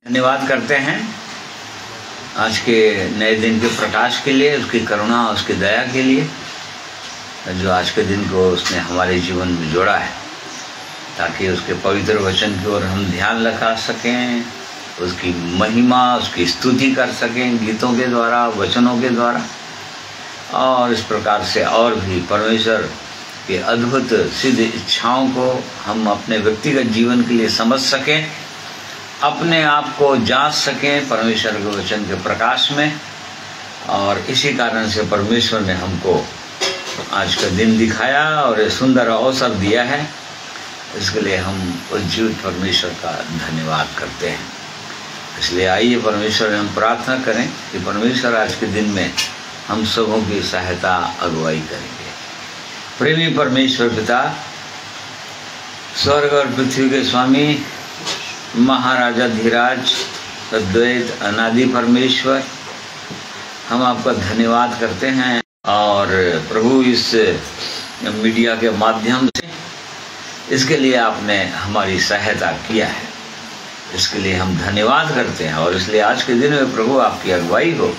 धन्यवाद करते हैं आज के नए दिन के प्रकाश के लिए, उसकी करुणा, उसकी दया के लिए, जो आज के दिन को उसने हमारे जीवन में जोड़ा है, ताकि उसके पवित्र वचन की ओर हम ध्यान लगा सकें, उसकी महिमा, उसकी स्तुति कर सकें गीतों के द्वारा, वचनों के द्वारा, और इस प्रकार से और भी परमेश्वर की अद्भुत सिद्ध इच्छाओं को हम अपने व्यक्तिगत जीवन के लिए समझ सकें, अपने आप को जांच सकें परमेश्वर के वचन के प्रकाश में। और इसी कारण से परमेश्वर ने हमको आज का दिन दिखाया और ये सुंदर अवसर दिया है। इसके लिए हम उस जीवित परमेश्वर का धन्यवाद करते हैं। इसलिए आइए परमेश्वर में हम प्रार्थना करें कि परमेश्वर आज के दिन में हम सबों की सहायता, अगुवाई करेंगे। प्रेमी परमेश्वर पिता, स्वर्ग और पृथ्वी के स्वामी, महाराजा धीराज, अद्वैत अनादि परमेश्वर, हम आपका धन्यवाद करते हैं। और प्रभु इस मीडिया के माध्यम से इसके लिए आपने हमारी सहायता किया है, इसके लिए हम धन्यवाद करते हैं। और इसलिए आज के दिन में प्रभु आपकी अगुवाई हो,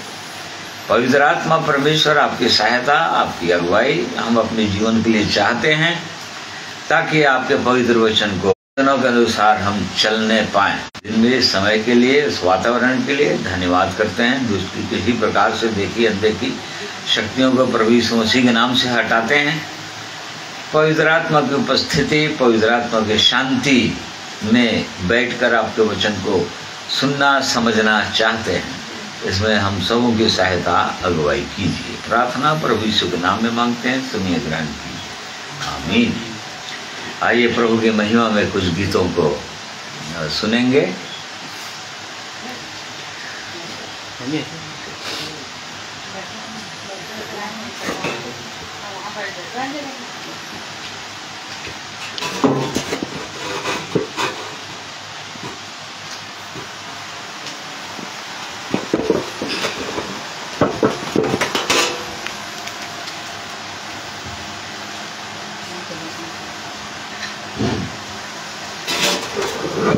पवित्र आत्मा परमेश्वर आपकी सहायता, आपकी अगुवाई हम अपने जीवन के लिए चाहते हैं, ताकि आपके पवित्र वचन को दिनों के अनुसार हम चलने पाएं। दिन में इस समय के लिए, इस वातावरण के लिए धन्यवाद करते हैं। दुष्ट की किसी प्रकार से देखी अनदेखी शक्तियों को प्रभु यीशु मसीह के नाम से हटाते हैं। पवित्र आत्मा की उपस्थिति, पवित्र आत्मा की शांति में बैठकर आपके वचन को सुनना, समझना चाहते हैं। इसमें हम सबों की सहायता, अगुवाई कीजिए। प्रार्थना प्रभु यीशु के नाम में मांगते हैं, सुनिए, ग्रहण कीजिए, आमीन। आइए प्रभु की महिमा में कुछ गीतों को सुनेंगे।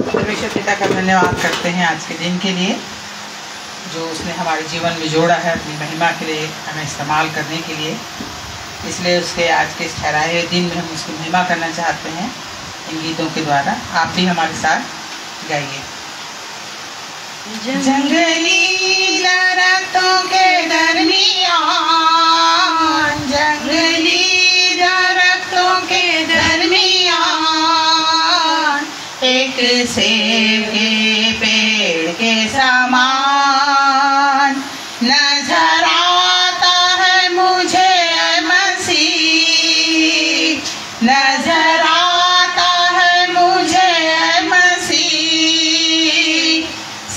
परमेश्वर पिता का धन्यवाद करते हैं आज के दिन के लिए, जो उसने हमारे जीवन में जोड़ा है अपनी महिमा के लिए, हमें इस्तेमाल करने के लिए। इसलिए उसके आज के इस ठहराए हुए दिन में हम उसकी महिमा करना चाहते हैं इन गीतों के द्वारा। आप भी हमारे साथ गाइए। जंगली दरख्तों के दरमियान, जंगली दरख्तों के दरमियान एक सेब के पेड़ के समान नजर आता है मुझे मसीह, नजर आता है मुझे मसीह,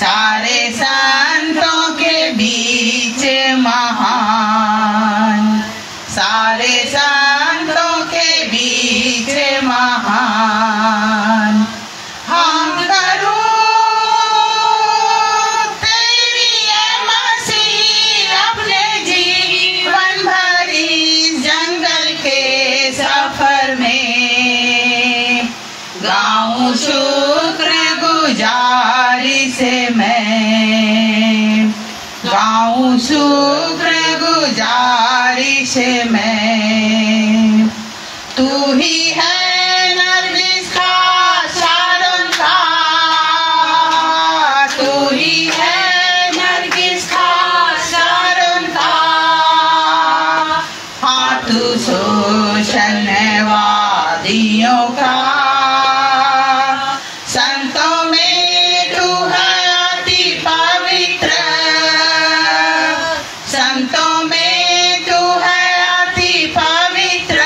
सारे संतों के बीच महान, सारे संतों के बीच महान। हम करूं तेरी मसीह अपने जीवन भर इस जंगल के सफर में, गाऊं शुक्र गुजारी से मैं, गाऊं शुक्र गुजारी से मैं। तू ही है शोषणवादियों का, संतों में तू है अति पवित्र, संतों में तू है अति पवित्र।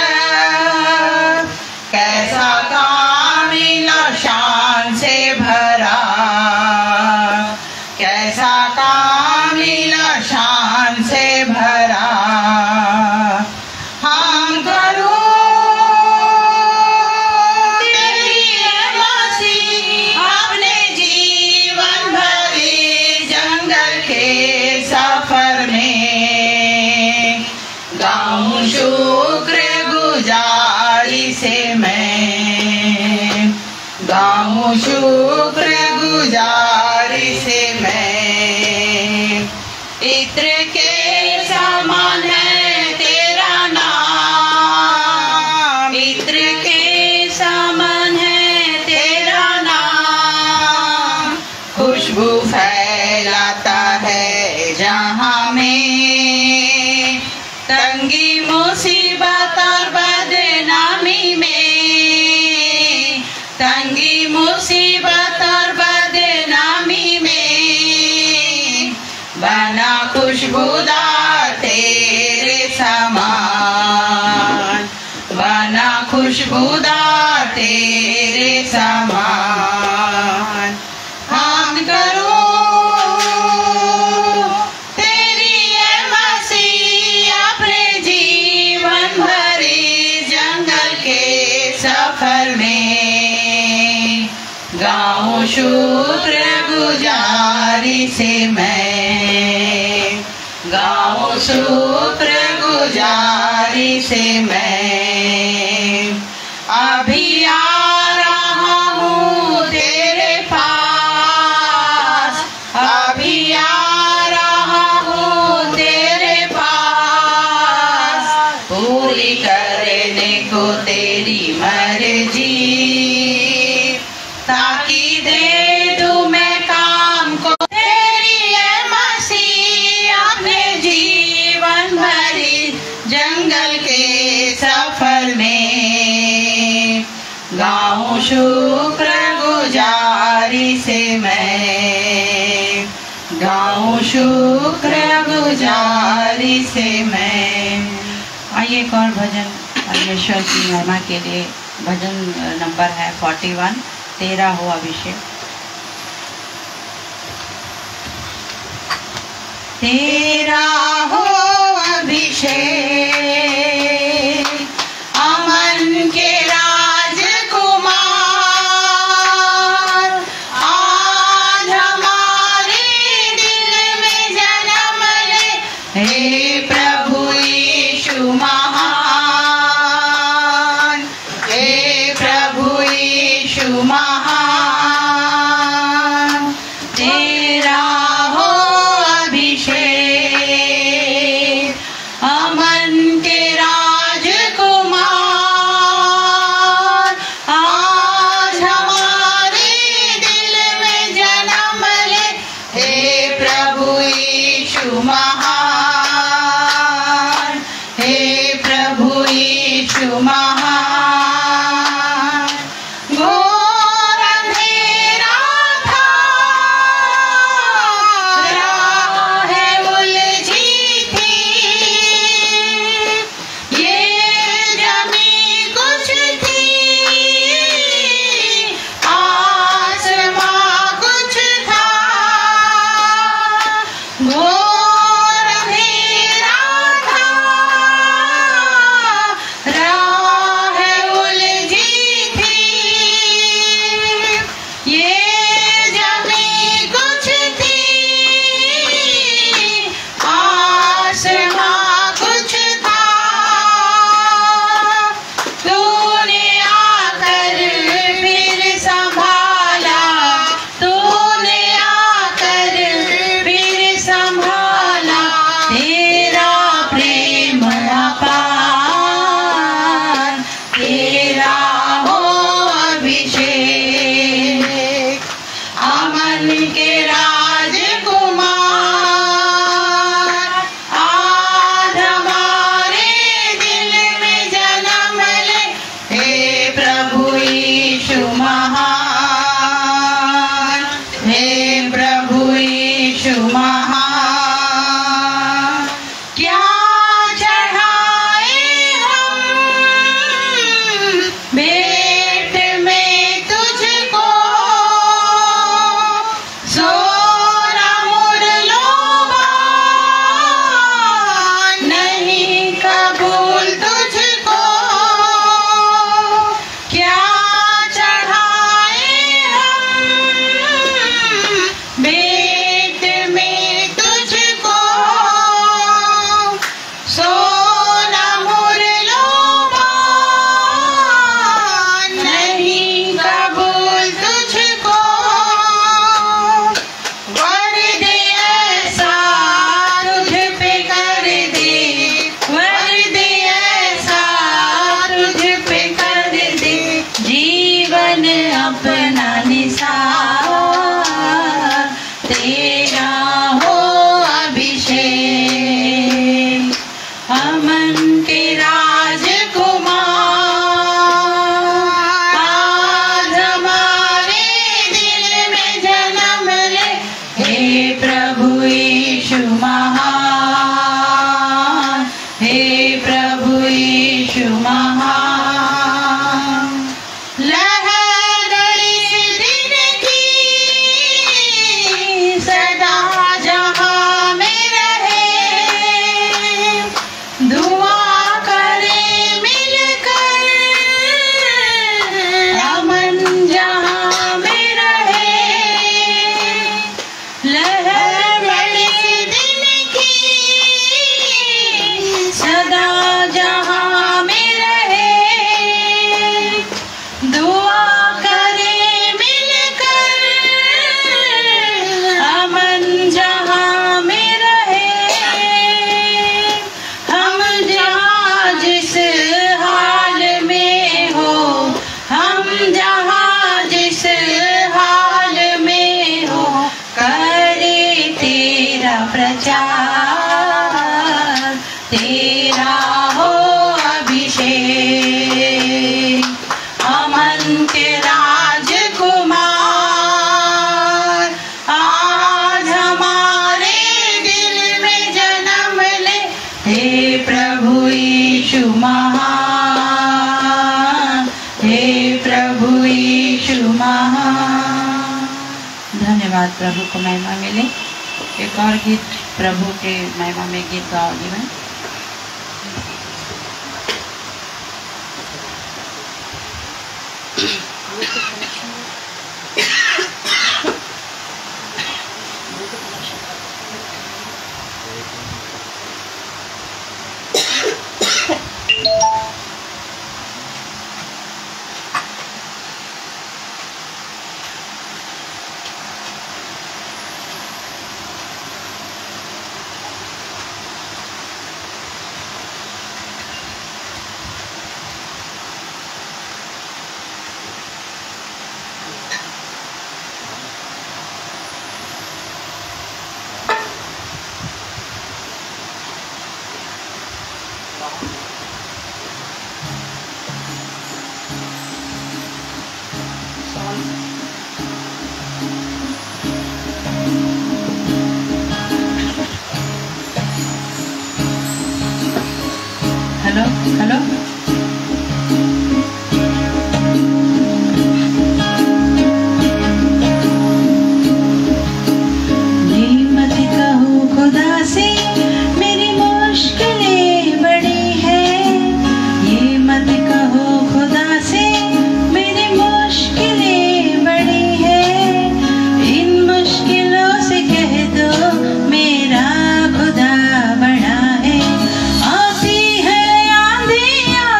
कैसा कामिल शान से भरा, कैसा कामिल शान से भरा। शुक्र गुजारी से मैं, गाऊं शुक्र गुजारी खुशबू फैलाता है जहाँ में, तंगी मुसीबत और बदनामी में, तंगी मुसीबत और बदनामी में, बना खुशबूदार तेरे समान, बना खुशबूदार तेरे समान। हम करो तेरी ये मसीह अपने जीवन भरे जंगल के सफर में, गाऊं शुक्र गुजारी से मैं, गाऊं शुक्र गुजारी से मैं। अभी आ रहा हूँ तेरे पास, अभी आ रहा हूँ तेरे पास, पूरी करने को तेरी मर्जी, ताकि दे दूं मैं काम को तेरी ये मसीह अपने जीवन भरी जंगल के सफर में, गाऊं शुक्र गुजारी से मैं, गाऊं शुक्र गुजारी से मैं। आइए एक और भजन परमेश्वर की महिमा के लिए, भजन नंबर है 41, तेरा हो अभिषेक। तेरा हो अभिषेक अमन के राजकुमार, आज हमारे दिल में जन्म ले, हे प्रभु यीशु महान, हे प्रभु यीशु महान। तेरा हो अभिषेक अमन के राजकुमार, आज हमारे दिल में जन्म ले, हे प्रभु यीशु महान, हे प्रभु यीशु महान। घोर अंधेरा था, राहें उलझी थी, ये जमी कुछ थी, आसमां कुछ था। घोर अंधेरा था, राहें उलझी थी, ये जमी कुछ थी, आसमां कुछ था। तूने आकर फिर संभाला, तूने आकर फिर संभाला, तेरा प्रेम अपार, तेरा हो अभिषेक अमन के राजकुमार, आज हमारे दिल में जन्म ले, हे प्रभु यीशु महान, हे प्रभु यीशु महान। क्या चढ़ाए हम भेंट में तुझको, सोना मुड़ लोबा नहीं कबूल तुझको। क्या चढ़ाए हम भेंट में तुझको, सोना मुड़ लोबा नहीं कबूल तुझको। तेरा हो अभिषेक, अमन के राजकुमार आज हमारे दिल में जन्म ले। हे प्रभु यीशु महान, हे प्रभु यीशु महान। लहर इस दिन की सदा जहां में रहे, दुआ करे मिलकर अमन जहां में रहे। लहर इस दिन की सदा जहां में रहे, दुआ करे मिलकर अमन जहां में रहे। हम जहां जिस हाल में हो, हम जहां जिस हाल में हो, करे तेरा प्रचार, तेरा हो अभिषेक, अमन के राजकुमार आज हमारे दिल में जन्म ले। हे प्रभु यीशु महान, हे प्रभु यीशु महान। धन्यवाद, प्रभु को महिमा मिले। एक और गीत प्रभु के महिमा में गीत गाओगी मैं। हेलो हेलो ये मत कहो खुदा से मेरी मुश्किलें बड़ी है, ये मत कहो खुदा से मेरी मुश्किलें बड़ी है। इन मुश्किलों से कह दो मेरा खुदा बड़ा है। आती है आंधियाँ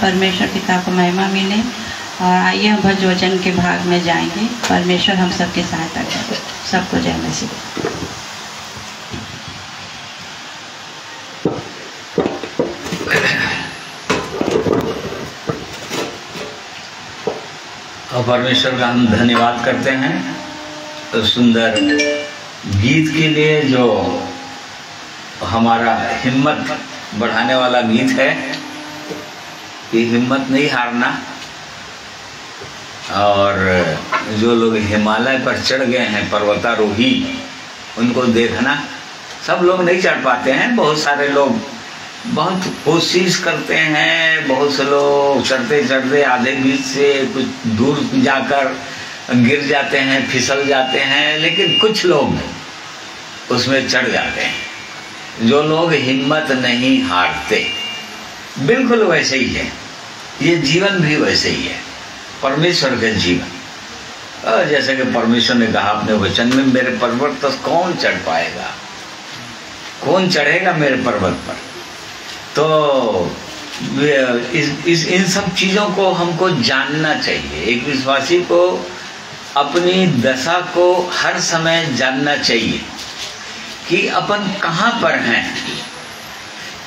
परमेश्वर पिता को महिमा मिले। और आइए हम भज वचन के भाग में जाएंगे। परमेश्वर हम सबकी सहायता करें। सबको जय मसीह। और परमेश्वर का हम धन्यवाद करते हैं तो सुंदर गीत के लिए, जो हमारा हिम्मत बढ़ाने वाला गीत है कि हिम्मत नहीं हारना। और जो लोग हिमालय पर चढ़ गए हैं, पर्वतारोही, उनको देखना। सब लोग नहीं चढ़ पाते हैं, बहुत सारे लोग बहुत कोशिश करते हैं, बहुत से लोग चढ़ते चढ़ते आधे बीच से कुछ दूर जाकर गिर जाते हैं, फिसल जाते हैं, लेकिन कुछ लोग उसमें चढ़ जाते हैं। जो लोग हिम्मत नहीं हारते, बिल्कुल वैसे ही है। ये जीवन भी वैसे ही है, परमेश्वर का जीवन। और जैसे कि परमेश्वर ने कहा अपने वचन में, मेरे पर्वत पर कौन चढ़ पाएगा, कौन चढ़ेगा मेरे पर्वत पर। तो इन सब चीज़ों को हमको जानना चाहिए। एक विश्वासी को अपनी दशा को हर समय जानना चाहिए कि अपन कहाँ पर हैं।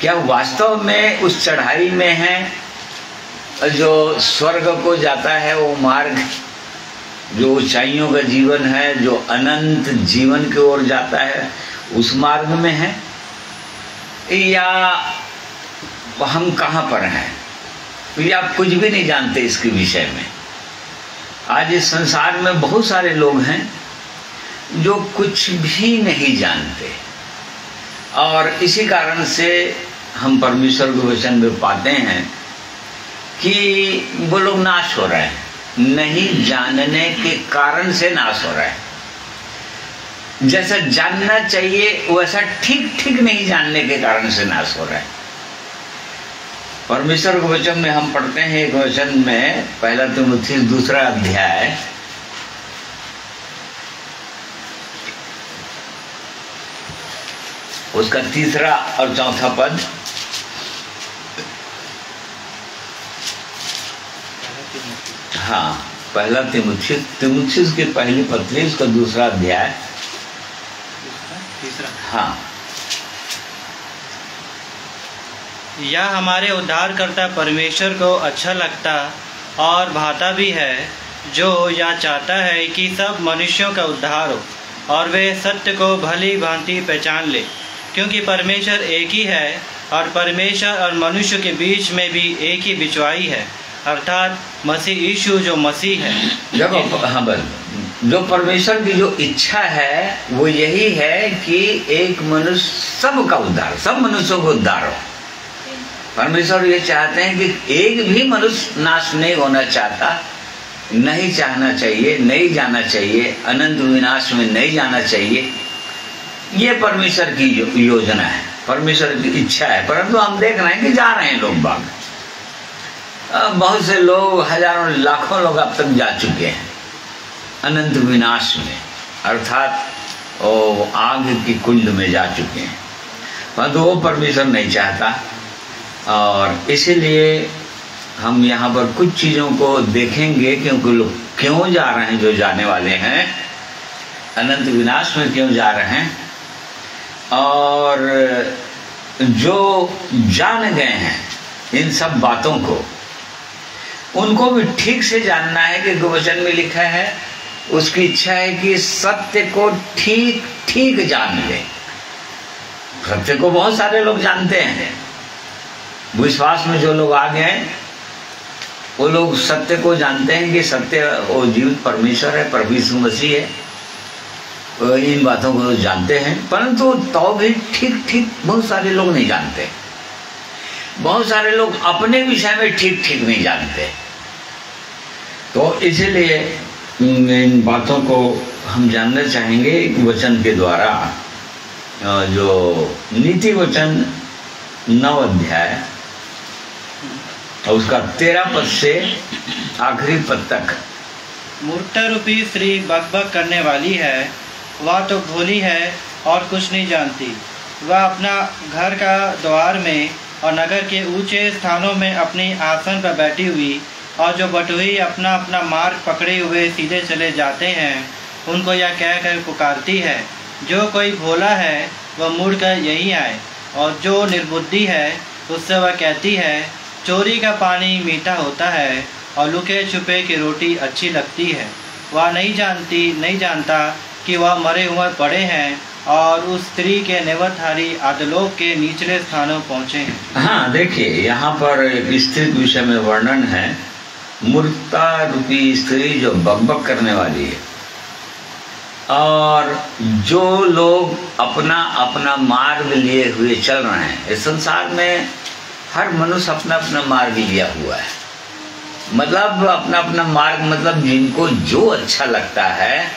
क्या वास्तव में उस चढ़ाई में हैं जो स्वर्ग को जाता है, वो मार्ग जो ऊंचाइयों का जीवन है, जो अनंत जीवन की ओर जाता है, उस मार्ग में है, या हम कहाँ पर हैं। ये आप कुछ भी नहीं जानते इसके विषय में। आज इस संसार में बहुत सारे लोग हैं जो कुछ भी नहीं जानते, और इसी कारण से हम परमेश्वर के वचन में पाते हैं कि वो लोग नाश हो रहे हैं। नहीं जानने के कारण से नाश हो रहा है। जैसा जानना चाहिए वैसा ठीक ठीक नहीं जानने के कारण से नाश हो रहा है। परमेश्वर के वचन में हम पढ़ते हैं एक वचन में, पहला तीमुथियुस 2 अध्याय, उसका 3 और 4 पद। हाँ, पहला तीमुथियुस की पहली पत्री, उसका 2 अध्याय, 3। हाँ। यह हमारे उद्धारकर्ता परमेश्वर को अच्छा लगता और भाता भी है, जो यह चाहता है कि सब मनुष्यों का उद्धार हो और वे सत्य को भली भांति पहचान ले। क्योंकि परमेश्वर एक ही है और परमेश्वर और मनुष्य के बीच में भी एक ही बिचवाई है, अर्थात मसीह यीशु जो मसीह है। देखो, हाँ बल, जो परमेश्वर की जो इच्छा है वो यही है कि एक मनुष्य सबका उद्धार, सब मनुष्यों को उद्धार हो। परमेश्वर ये चाहते हैं कि एक भी मनुष्य नाश नहीं होना चाहता, नहीं चाहना चाहिए, नहीं जाना चाहिए, अनंत विनाश में नहीं जाना चाहिए। ये परमेश्वर की योजना है, परमेश्वर की इच्छा है। परंतु हम देख रहे हैं कि जा रहे हैं लोग बाग, बहुत से लोग, हजारों लाखों लोग अब तक जा चुके हैं अनंत विनाश में, अर्थात वो आग की कुंड में जा चुके हैं। परंतु वो परमेश्वर नहीं चाहता, और इसीलिए हम यहाँ पर कुछ चीज़ों को देखेंगे, क्योंकि लोग क्यों जा रहे हैं, जो जाने वाले हैं अनंत विनाश में क्यों जा रहे हैं, और जो जान गए हैं इन सब बातों को, उनको भी ठीक से जानना है कि वचन में लिखा है उसकी इच्छा है कि सत्य को ठीक ठीक जान ले। सत्य को बहुत सारे लोग जानते हैं, विश्वास में जो लोग आ गए वो लोग सत्य को जानते हैं कि सत्य वो जीवित परमेश्वर है, प्रभु यीशु मसीह है, इन बातों को जानते हैं। परंतु तो भी ठीक ठीक बहुत सारे लोग नहीं जानते, बहुत सारे लोग अपने विषय में ठीक ठीक नहीं जानते। तो इसलिए इन बातों को हम जानना चाहेंगे वचन के द्वारा। जो नीति वचन 9 अध्याय और उसका 13 पद से आखिरी पद तक। मूर्खता रूपी स्त्री बकबक करने वाली है, वह तो भोली है और कुछ नहीं जानती। वह अपना घर का द्वार में और नगर के ऊंचे स्थानों में अपनी आसन पर बैठी हुई, और जो बटुही अपना अपना मार्ग पकड़े हुए सीधे चले जाते हैं, उनको यह कहकर पुकारती है, जो कोई भोला है वह मुड़कर यहीं आए। और जो निर्बुद्धि है उससे वह कहती है, चोरी का पानी मीठा होता है और लुके छुपे की रोटी अच्छी लगती है। वह नहीं जानता कि वह मरे हुए पड़े हैं और उस स्त्री के निवतहारी आदलोक के निचले स्थानों पहुँचे हैं। हाँ, देखिए यहाँ पर एक स्त्री के विषय में वर्णन है, मूर्खता रूपी स्त्री जो बकबक करने वाली है, और जो लोग अपना अपना मार्ग लिए हुए चल रहे हैं। इस संसार में हर मनुष्य अपना अपना मार्ग लिया हुआ है, मतलब अपना अपना मार्ग, मतलब जिनको जो अच्छा लगता है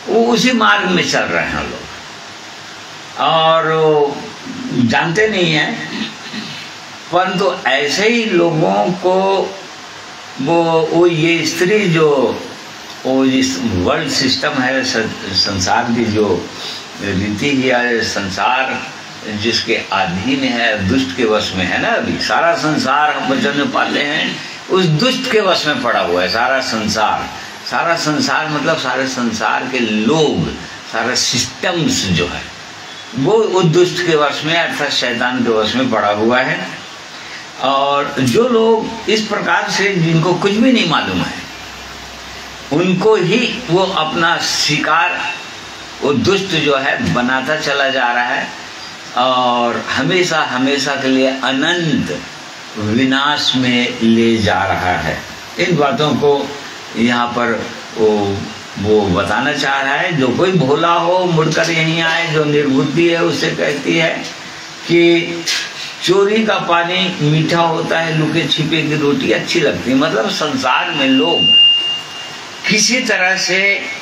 वो उसी मार्ग में चल रहे हैं लोग, और जानते नहीं हैं। परंतु ऐसे ही लोगों को वो ये स्त्री जो वो जिस वर्ल्ड सिस्टम है, संसार की जो रीति है, संसार जिसके अधीन है, दुष्ट के वश में है ना। अभी सारा संसार हम वचन में पाते हैं, उस दुष्ट के वश में पड़ा हुआ है सारा संसार। सारा संसार मतलब सारे संसार के लोग, सारा सिस्टम्स जो है वो दुष्ट के वश में, अर्थात शैतान के वश में पड़ा हुआ है। और जो लोग इस प्रकार से, जिनको कुछ भी नहीं मालूम है, उनको ही वो अपना शिकार, वो दुष्ट जो है बनाता चला जा रहा है, और हमेशा हमेशा के लिए अनंत विनाश में ले जा रहा है। इन बातों को यहाँ पर वो बताना चाह रहा है। जो कोई भोला हो मुड़कर यहीं आए, जो निर्बुद्धि है उससे कहती है कि चोरी का पानी मीठा होता है, लुके छिपे की रोटी अच्छी लगती है। मतलब संसार में लोग किसी तरह से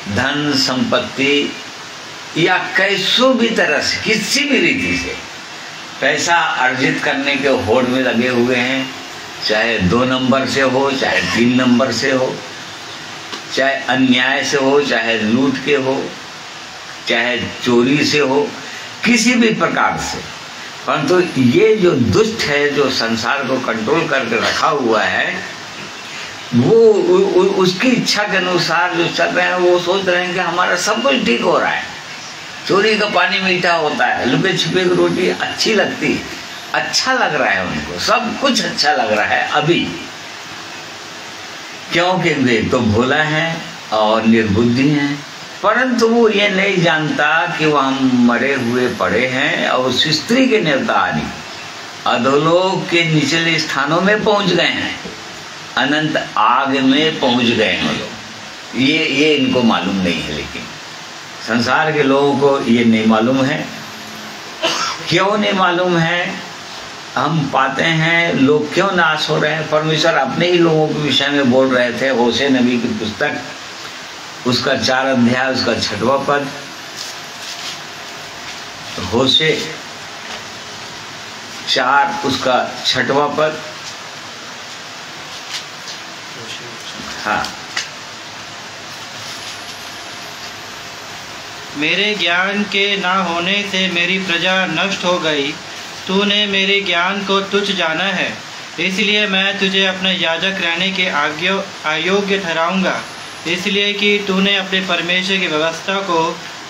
धन संपत्ति या कैसो भी तरह से, किसी भी रीति से पैसा अर्जित करने के होड़ में लगे हुए हैं, चाहे 2 नंबर से हो, चाहे 3 नंबर से हो, चाहे अन्याय से हो, चाहे लूट के हो, चाहे चोरी से हो, किसी भी प्रकार से। परंतु ये जो दुष्ट है, जो संसार को कंट्रोल करके रखा हुआ है, वो उसकी इच्छा के अनुसार जो चल रहे हैं, वो सोच रहे हैं कि हमारा सब कुछ ठीक हो रहा है। चोरी का पानी मीठा होता है, लुके छिपे की रोटी अच्छी लगती है, अच्छा लग रहा है उनको, सब कुछ अच्छा लग रहा है अभी, क्योंकि वे तो भोला है और निर्बुद्धि हैं। परंतु वो ये नहीं जानता कि वह हम मरे हुए पड़े हैं और उस स्त्री के निवतारी अधोलोक के निचले स्थानों में पहुंच गए हैं, अनंत आग में पहुंच गए हैं लोग। ये इनको मालूम नहीं है, लेकिन संसार के लोगों को ये नहीं मालूम है। क्यों नहीं मालूम है? हम पाते हैं लोग क्यों नाश हो रहे हैं। परमेश्वर अपने ही लोगों के विषय में बोल रहे थे। होशे नबी की पुस्तक, उसका 4 अध्याय, उसका 6वां पद। होशे 4 उसका 6वां पद। हाँ, मेरे ज्ञान के ना होने से मेरी प्रजा नष्ट हो गई। तूने मेरे ज्ञान को तुच्छ जाना है, इसलिए मैं तुझे अपने याजक रहने के अयोग्य ठहराऊंगा, इसलिए कि तूने अपने परमेश्वर की व्यवस्था को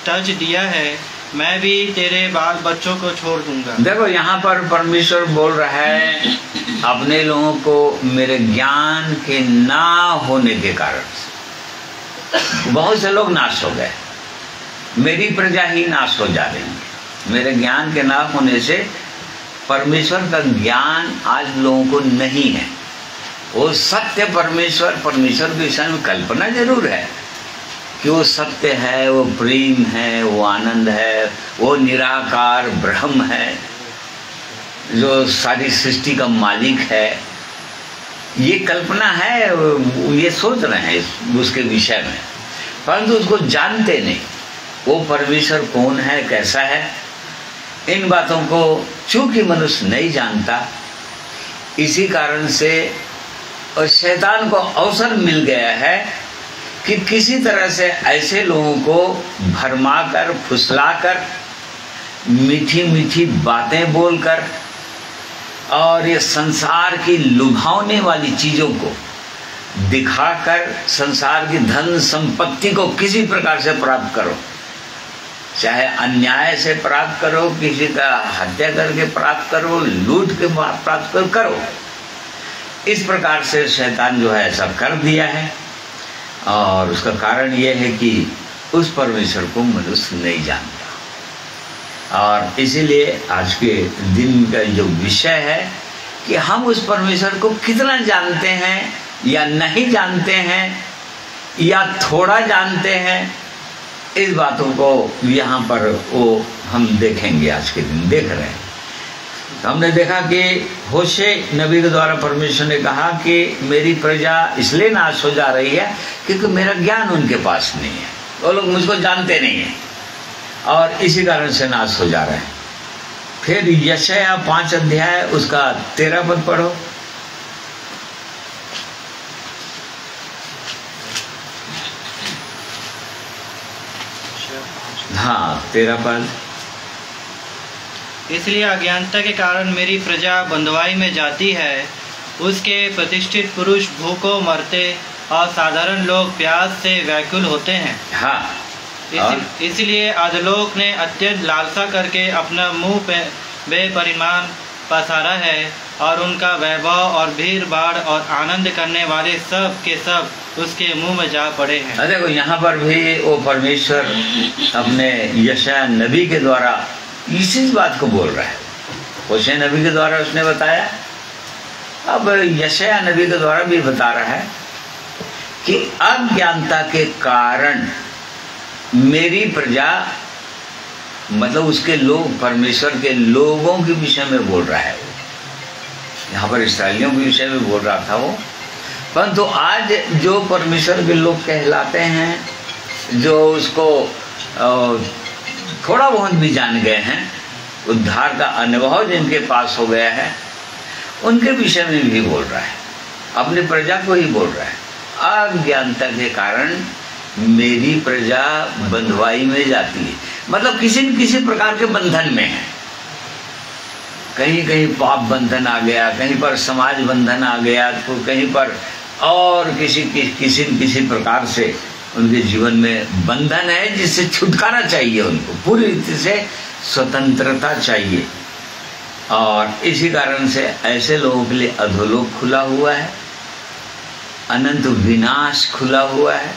तज दिया है। मैं भी तेरे बाल बच्चों को छोड़ दूंगा। देखो यहाँ पर परमेश्वर बोल रहा है अपने लोगों को, मेरे ज्ञान के ना होने के कारण बहुत से लोग नाश हो गए। मेरी प्रजा ही नाश हो जा रही है। मेरे ज्ञान के ना होने से परमेश्वर का ज्ञान आज लोगों को नहीं है। वो सत्य परमेश्वर के विषय में कल्पना जरूर है कि वो सत्य है, वो प्रेम है, वो आनंद है, वो निराकार ब्रह्म है जो सारी सृष्टि का मालिक है। ये कल्पना है, ये सोच रहे हैं उसके विषय में, परंतु उसको जानते नहीं वो परमेश्वर कौन है, कैसा है। इन बातों को चूंकि मनुष्य नहीं जानता, इसी कारण से और शैतान को अवसर मिल गया है कि किसी तरह से ऐसे लोगों को भरमाकर, फुसलाकर, मीठी मीठी बातें बोलकर और ये संसार की लुभावने वाली चीजों को दिखाकर संसार की धन संपत्ति को किसी प्रकार से प्राप्त करो, चाहे अन्याय से प्राप्त करो, किसी का हत्या करके प्राप्त करो, लूट के प्राप्त करो। इस प्रकार से शैतान जो है ऐसा कर दिया है, और उसका कारण यह है कि उस परमेश्वर को मनुष्य नहीं जानता। और इसीलिए आज के दिन का जो विषय है कि हम उस परमेश्वर को कितना जानते हैं या नहीं जानते हैं या थोड़ा जानते हैं, इस बातों को यहाँ पर वो हम देखेंगे। आज के दिन देख रहे हैं, तो हमने देखा कि होशे नबी के द्वारा परमेश्वर ने कहा कि मेरी प्रजा इसलिए नाश हो जा रही है क्योंकि मेरा ज्ञान उनके पास नहीं है, वो लोग मुझको जानते नहीं हैं, और इसी कारण से नाश हो जा रहे हैं। फिर यशायाह 5 अध्याय उसका 13 पद पढ़ो। हाँ, 13 पद। इसलिए अज्ञानता के कारण मेरी प्रजा बंधुआई में जाती है, उसके प्रतिष्ठित पुरुष भूखों मरते और साधारण लोग प्यास से व्याकुल होते हैं। हाँ, इसलिए अधोलोक ने अत्यंत लालसा करके अपना मुंह बेपरिमाण पसारा है, और उनका वैभव और भीड़ भाड़ और आनंद करने वाले सब के सब उसके मुंह में जा पड़े हैं। देखो यहाँ पर भी वो परमेश्वर अपने यशायाह नबी के द्वारा इसी बात को बोल रहा है। होशे नबी के द्वारा उसने बताया, अब यशायाह नबी के द्वारा भी बता रहा है कि अज्ञानता के कारण मेरी प्रजा, मतलब उसके लोग, परमेश्वर के लोगों के विषय में बोल रहा है। यहाँ पर इसराइलियों के विषय में बोल रहा था वो, परंतु आज जो परमेश्वर के लोग कहलाते हैं, जो उसको थोड़ा बहुत भी जान गए हैं, उद्धार का अनुभव जिनके पास हो गया है, उनके विषय में भी बोल रहा है, अपनी प्रजा को ही बोल रहा है। अज्ञानता के कारण मेरी प्रजा बंधुआई में जाती है, मतलब किसी न किसी प्रकार के बंधन में है। कहीं कहीं पाप बंधन आ गया, कहीं पर समाज बंधन आ गया, तो कहीं पर और किसी प्रकार से उनके जीवन में बंधन है जिससे छुटकारा चाहिए, उनको पूरी रीति से स्वतंत्रता चाहिए। और इसी कारण से ऐसे लोगों के लिए अधोलोक खुला हुआ है, अनंत विनाश खुला हुआ है,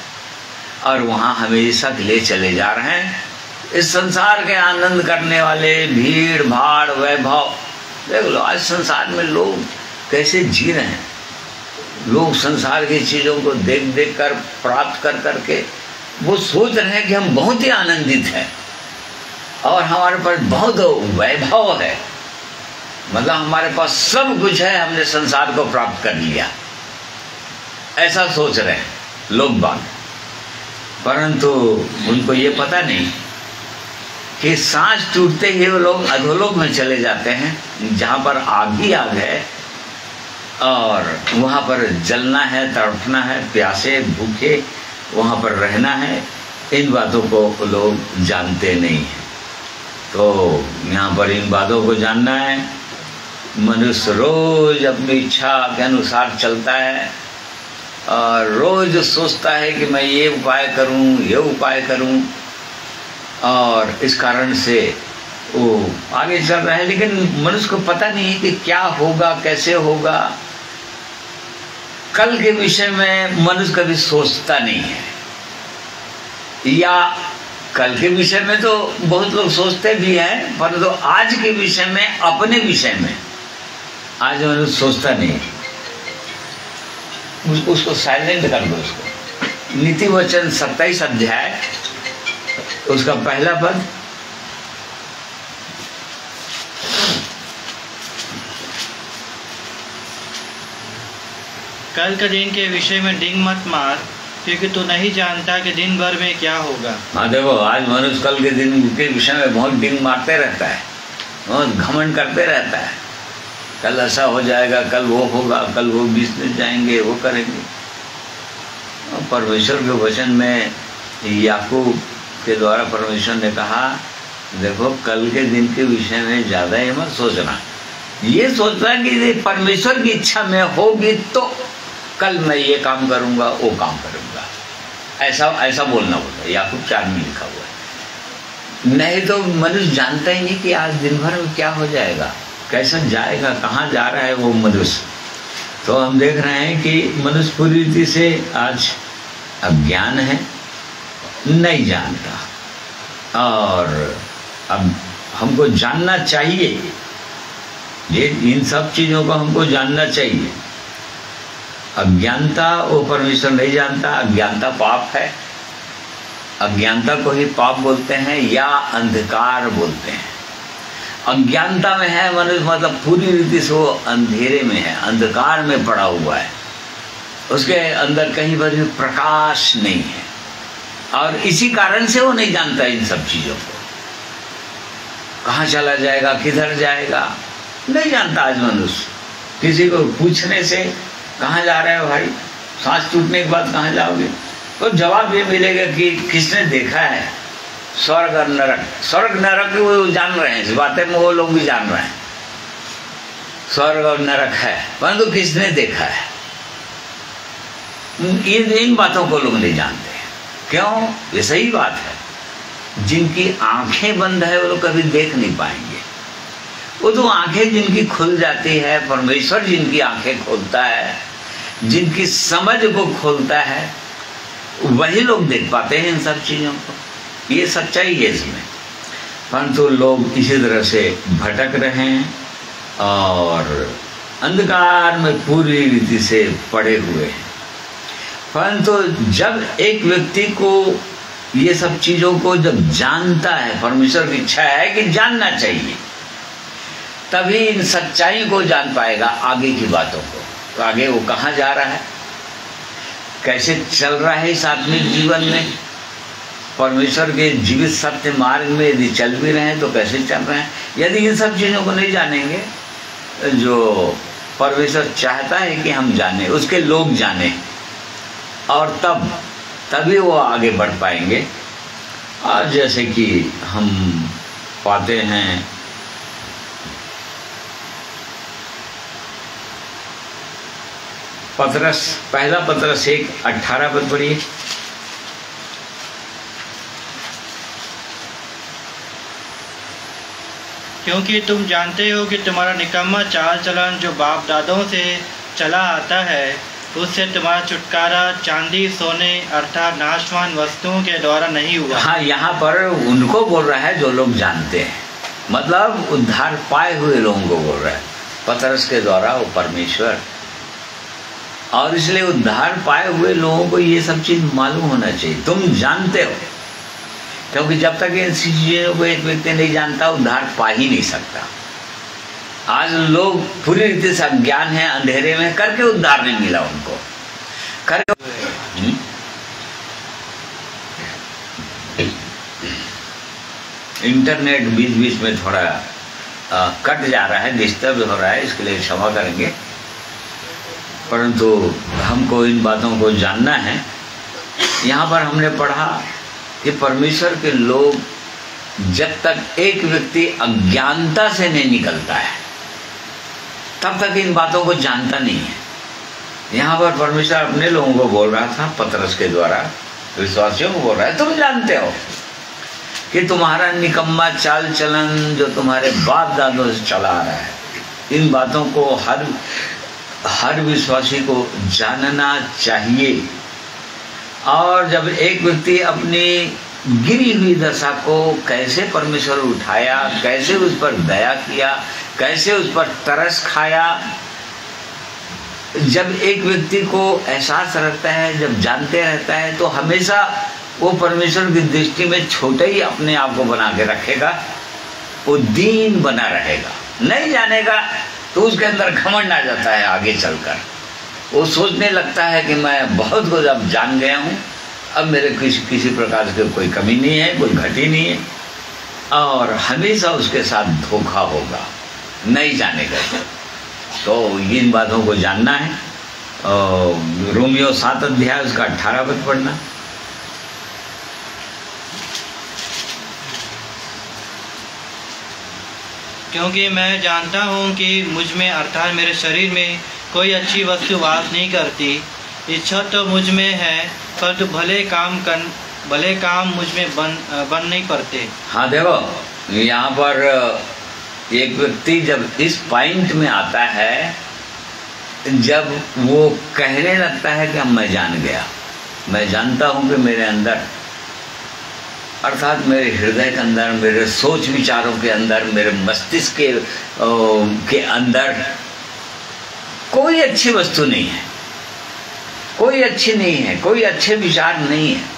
और वहाँ हमेशा के लिए चले जा रहे हैं। इस संसार के आनंद करने वाले भीड़ भाड़ वैभव, देख लो आज संसार में लोग कैसे जी रहे हैं। लोग संसार की चीज़ों को देख देख कर, प्राप्त कर करके वो सोच रहे हैं कि हम बहुत ही आनंदित हैं और हमारे पास बहुत वैभव है, मतलब हमारे पास सब कुछ है, हमने संसार को प्राप्त कर लिया, ऐसा सोच रहे हैं लोग बाग। परंतु उनको ये पता नहीं कि सांस टूटते ही वो लोग अधोलोक में चले जाते हैं, जहाँ पर आग ही आग है, और वहाँ पर जलना है, तड़पना है, प्यासे भूखे वहाँ पर रहना है। इन बातों को लोग जानते नहीं हैं। तो यहाँ पर इन बातों को जानना है। मनुष्य रोज अपनी इच्छा के अनुसार चलता है और रोज सोचता है कि मैं ये उपाय करूं, ये उपाय करूं, और इस कारण से वो आगे चल रहा है। लेकिन मनुष्य को पता नहीं है कि क्या होगा, कैसे होगा। कल के विषय में मनुष्य कभी सोचता नहीं है, या कल के विषय में तो बहुत लोग सोचते भी हैं, परंतु तो आज के विषय में, अपने विषय में आज मनुष्य सोचता नहीं। उसको साइलेंट कर दो। उसको नीति वचन 27 अध्याय उसका पहला पद, कल के दिन के विषय में डिंग मत मार, क्योंकि तू नहीं जानता कि दिन भर में क्या होगा। हाँ देखो, आज मनुष्य कल के दिन के विषय में बहुत डिंग मारते रहता है, बहुत घमंड करते रहता है। कल ऐसा हो जाएगा, कल वो होगा, कल वो बिजनेस जाएंगे, वो करेंगे। परमेश्वर के वचन में याकूब के द्वारा परमेश्वर ने कहा, देखो कल के दिन के विषय में ज़्यादा ही मत सोचना, ये सोचता है कि परमेश्वर की इच्छा में होगी तो कल मैं ये काम करूंगा, वो काम करूंगा, ऐसा बोलना होता है। याकूब 4 में लिखा हुआ है। नहीं तो मनुष्य जानता ही नहीं कि आज दिन भर में क्या हो जाएगा, कैसा जाएगा, कहाँ जा रहा है वो मनुष्य। तो हम देख रहे हैं कि मनुष्य पूरी रीति से आज अज्ञान है, नहीं जानता। और अब हमको जानना चाहिए, ये इन सब चीज़ों को हमको जानना चाहिए। अज्ञानता वो परमेश्वर नहीं जानता, अज्ञानता पाप है। अज्ञानता को ही पाप बोलते हैं या अंधकार बोलते हैं। अज्ञानता में है मनुष्य, मतलब पूरी रीति से वो अंधेरे में है, अंधकार में पड़ा हुआ है, उसके अंदर कहीं पर भी प्रकाश नहीं है। और इसी कारण से वो नहीं जानता इन सब चीज़ों को। कहाँ चला जाएगा, किधर जाएगा, नहीं जानता आज मनुष्य। किसी को पूछने से कहाँ जा रहे हो भाई, सांस टूटने के बाद कहाँ जाओगे, तो जवाब ये मिलेगा कि किसने देखा है स्वर्ग और नरक। स्वर्ग नरक वो जान रहे हैं, इस बातें में वो लोग भी जान रहे हैं स्वर्ग और नरक है, परंतु किसने देखा है, इन बातों को लोग नहीं जानते। क्यों? ये सही बात है। जिनकी आंखें बंद है वो लोग कभी देख नहीं पाएंगे। वो तो आंखें जिनकी खुल जाती है, परमेश्वर जिनकी आंखें खोलता है, जिनकी समझ को खोलता है, वही लोग देख पाते हैं इन सब चीज़ों को। ये सच्चाई है इसमें। परंतु लोग इसी तरह से भटक रहे हैं और अंधकार में पूरी रीति से पड़े हुए हैं। परंतु जब एक व्यक्ति को ये सब चीज़ों को जब जानता है, परमेश्वर की इच्छा है कि जानना चाहिए, तभी इन सच्चाई को जान पाएगा, आगे की बातों को। तो आगे वो कहाँ जा रहा है, कैसे चल रहा है इस आत्मिक जीवन में, परमेश्वर के जीवित सत्य मार्ग में यदि चल भी रहे हैं तो कैसे चल रहे हैं। यदि इन सब चीज़ों को नहीं जानेंगे, जो परमेश्वर चाहता है कि हम जाने, उसके लोग जाने, और तभी वो आगे बढ़ पाएंगे। और जैसे कि हम पाते हैं पतरस, पहला पतरस 1:18 पर पढ़िए। क्योंकि तुम जानते हो कि तुम्हारा निकम्मा चाल चलन जो बाप दादों से चला आता है, उससे तुम्हारा छुटकारा चांदी सोने अर्थात नाशवान वस्तुओं के द्वारा नहीं हुआ। हाँ, यहाँ पर उनको बोल रहा है जो लोग जानते हैं, मतलब उद्धार पाए हुए लोगों को बोल रहा है पतरस के द्वारा, वो परमेश्वर। और इसलिए उद्धार पाए हुए लोगों को ये सब चीज़ मालूम होना चाहिए। तुम जानते हो, क्योंकि जब तक इन चीज़ों को एक व्यक्ति नहीं जानता, उद्धार पा ही नहीं सकता। आज लोग पूरी रीति से अज्ञान है, अंधेरे में करके उद्धार नहीं मिला उनको, करके इंटरनेट बीच बीच में थोड़ा कट जा रहा है, डिस्टर्ब हो रहा है, इसके लिए क्षमा करेंगे। परंतु हमको इन बातों को जानना है। यहाँ पर हमने पढ़ा कि परमेश्वर के लोग, जब तक एक व्यक्ति अज्ञानता से नहीं निकलता है, तब तक इन बातों को जानता नहीं है। यहाँ पर परमेश्वर अपने लोगों को बोल रहा था पतरस के द्वारा, विश्वासियों को बोल रहा है, तुम जानते हो कि तुम्हारा निकम्मा चाल चलन जो तुम्हारे बाप दादों से चला आ रहा है, इन बातों को हर विश्वासी को जानना चाहिए। और जब एक व्यक्ति अपनी गिरी हुई दशा को कैसे परमेश्वर उठाया, कैसे उस पर दया किया, कैसे उस पर तरस खाया, जब एक व्यक्ति को एहसास रहता है, जब जानते रहता है, तो हमेशा वो परमेश्वर की दृष्टि में छोटे ही अपने आप को बना के रखेगा, वो दीन बना रहेगा। नहीं जानेगा तो उसके अंदर घमंड आ जाता है। आगे चलकर वो सोचने लगता है कि मैं बहुत कुछ अब जान गया हूँ, अब मेरे किसी प्रकार की कोई कमी नहीं है, कोई घटी नहीं है, और हमेशा उसके साथ धोखा होगा, नहीं जानेगा। तो इन बातों को जानना है। रोमियो 7 अध्याय उसका 18 पद पढ़ना। क्योंकि मैं जानता हूँ कि मुझ में अर्थात मेरे शरीर में कोई अच्छी वस्तु वास नहीं करती। इच्छा तो मुझ में है, परंतु भले काम मुझ में बन नहीं पड़ते। हाँ देखो, यहाँ पर एक व्यक्ति जब इस पॉइंट में आता है, जब वो कहने लगता है कि मैं जान गया, मैं जानता हूँ कि मेरे अंदर, अर्थात मेरे हृदय के अंदर, मेरे सोच विचारों के अंदर, मेरे मस्तिष्क के अंदर कोई अच्छी वस्तु नहीं है, कोई अच्छी नहीं है, कोई अच्छे विचार नहीं है।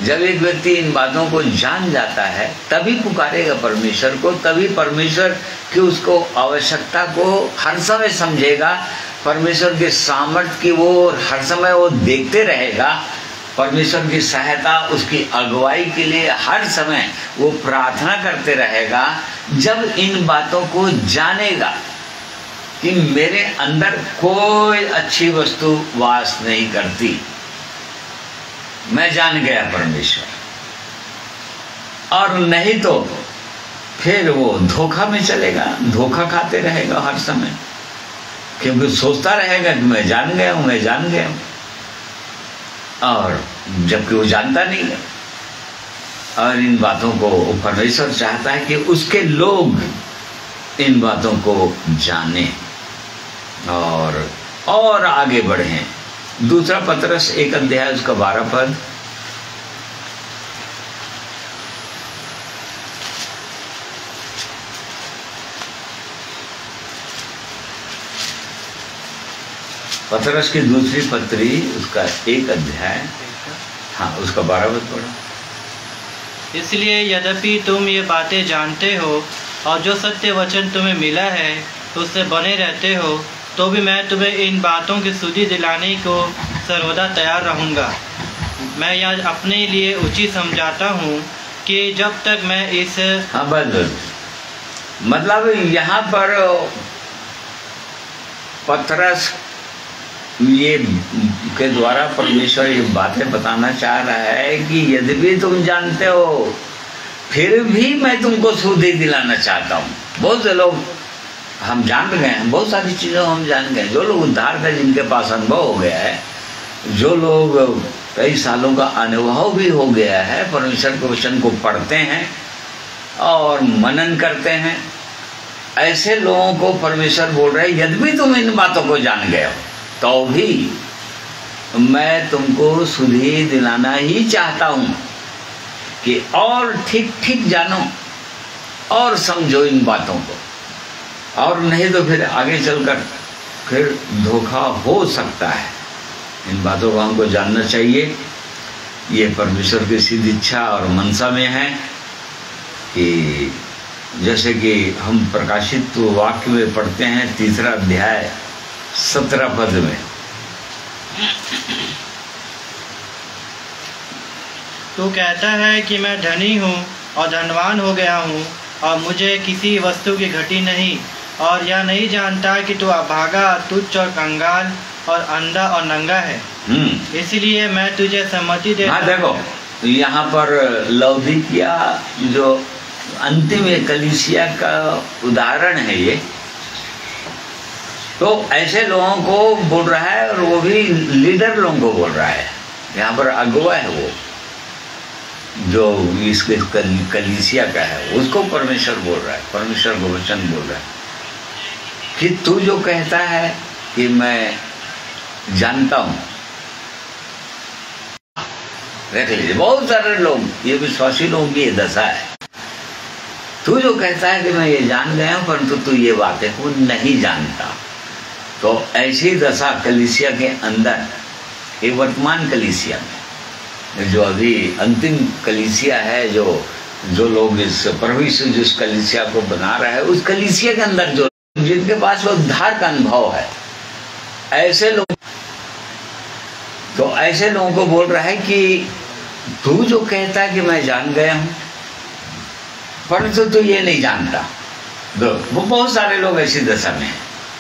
जब एक व्यक्ति इन बातों को जान जाता है तभी पुकारेगा परमेश्वर को, तभी परमेश्वर की उसको आवश्यकता को हर समय समझेगा, परमेश्वर के सामर्थ्य की वो हर समय वो देखते रहेगा, परमेश्वर की सहायता, उसकी अगुवाई के लिए हर समय वो प्रार्थना करते रहेगा। जब इन बातों को जानेगा कि मेरे अंदर कोई अच्छी वस्तु वास नहीं करती, मैं जान गया परमेश्वर, और नहीं तो फिर वो धोखा में चलेगा, धोखा खाते रहेगा हर समय, क्योंकि सोचता रहेगा कि मैं जान गया हूं, मैं जान गया हूं, और जबकि वो जानता नहीं है। और इन बातों को परमेश्वर चाहता है कि उसके लोग इन बातों को जाने और आगे बढ़ें। दूसरा पतरस 1 अध्याय उसका 12 पद, पतरस की दूसरी पत्री उसका 1 अध्याय, हाँ उसका 12 पद पढ़ो। इसलिए यद्यपि तुम ये बातें जानते हो और जो सत्य वचन तुम्हें मिला है उससे बने रहते हो, तो भी मैं तुम्हें इन बातों की सुधि दिलाने को सर्वदा तैयार रहूँगा। मैं यह अपने लिए उचित समझाता हूँ कि जब तक मैं इस हाँ बस मतलब यहाँ पर पतरस ये के द्वारा परमेश्वर ये बातें बताना चाह रहा है कि यद्यपि तुम जानते हो फिर भी मैं तुमको सुधि दिलाना चाहता हूँ। बहुत से लोग हम जान गए हैं, बहुत सारी चीज़ों हम जान गए। जो लोग उद्धार का जिनके पास अनुभव हो गया है, जो लोग कई सालों का अनुभव भी हो गया है, परमेश्वर के वचन को पढ़ते हैं और मनन करते हैं, ऐसे लोगों को परमेश्वर बोल रहा है यद्यपि तुम इन बातों को जान गए हो तो भी मैं तुमको सुधि दिलाना ही चाहता हूँ कि और ठीक ठीक जानो और समझो इन बातों को, और नहीं तो फिर आगे चलकर फिर धोखा हो सकता है। इन बातों को हमको जानना चाहिए। ये परमेश्वर की सिद्ध इच्छा और मनसा में है कि जैसे कि हम प्रकाशित वाक्य में पढ़ते हैं 3 अध्याय 17 पद में, तू कहता है कि मैं धनी हूँ और धनवान हो गया हूँ और मुझे किसी वस्तु की घटी नहीं, और यह नहीं जानता कि तू अभागा, तुच्छ और कंगाल और अंधा और नंगा है। इसलिए मैं तुझे सम्मति देता हूँ। देखो यहाँ पर लौदीकिया जो अंतिम कलीसिया का उदाहरण है ये, तो ऐसे लोगों को बोल रहा है और वो भी लीडर लोगों को बोल रहा है। यहाँ पर अगुवा है वो जो इसके कलीसिया का है, उसको परमेश्वर बोल रहा है, परमेश्वर को वचन बोल रहा है कि तू जो कहता है कि मैं जानता हूं, देख लीजिए बहुत सारे लोग, ये विश्वासी लोग की ये दशा है। तू जो कहता है कि मैं ये जान गया हूं परंतु तू ये बातें को नहीं जानता, तो ऐसी दशा कलीसिया के अंदर, ये वर्तमान कलीसिया में जो अभी अंतिम कलीसिया है, जो लोग इस प्रभु यीशु जिस कलीसिया को बना रहा है, उस कलीसिया के अंदर जो जिनके पास वो उद्धार का अनुभव है, ऐसे लोग, तो ऐसे लोगों को बोल रहा है कि तू जो कहता है कि मैं जान गया हूं परंतु तू ये नहीं जानता। वो बहुत सारे लोग ऐसी दशा में हैं,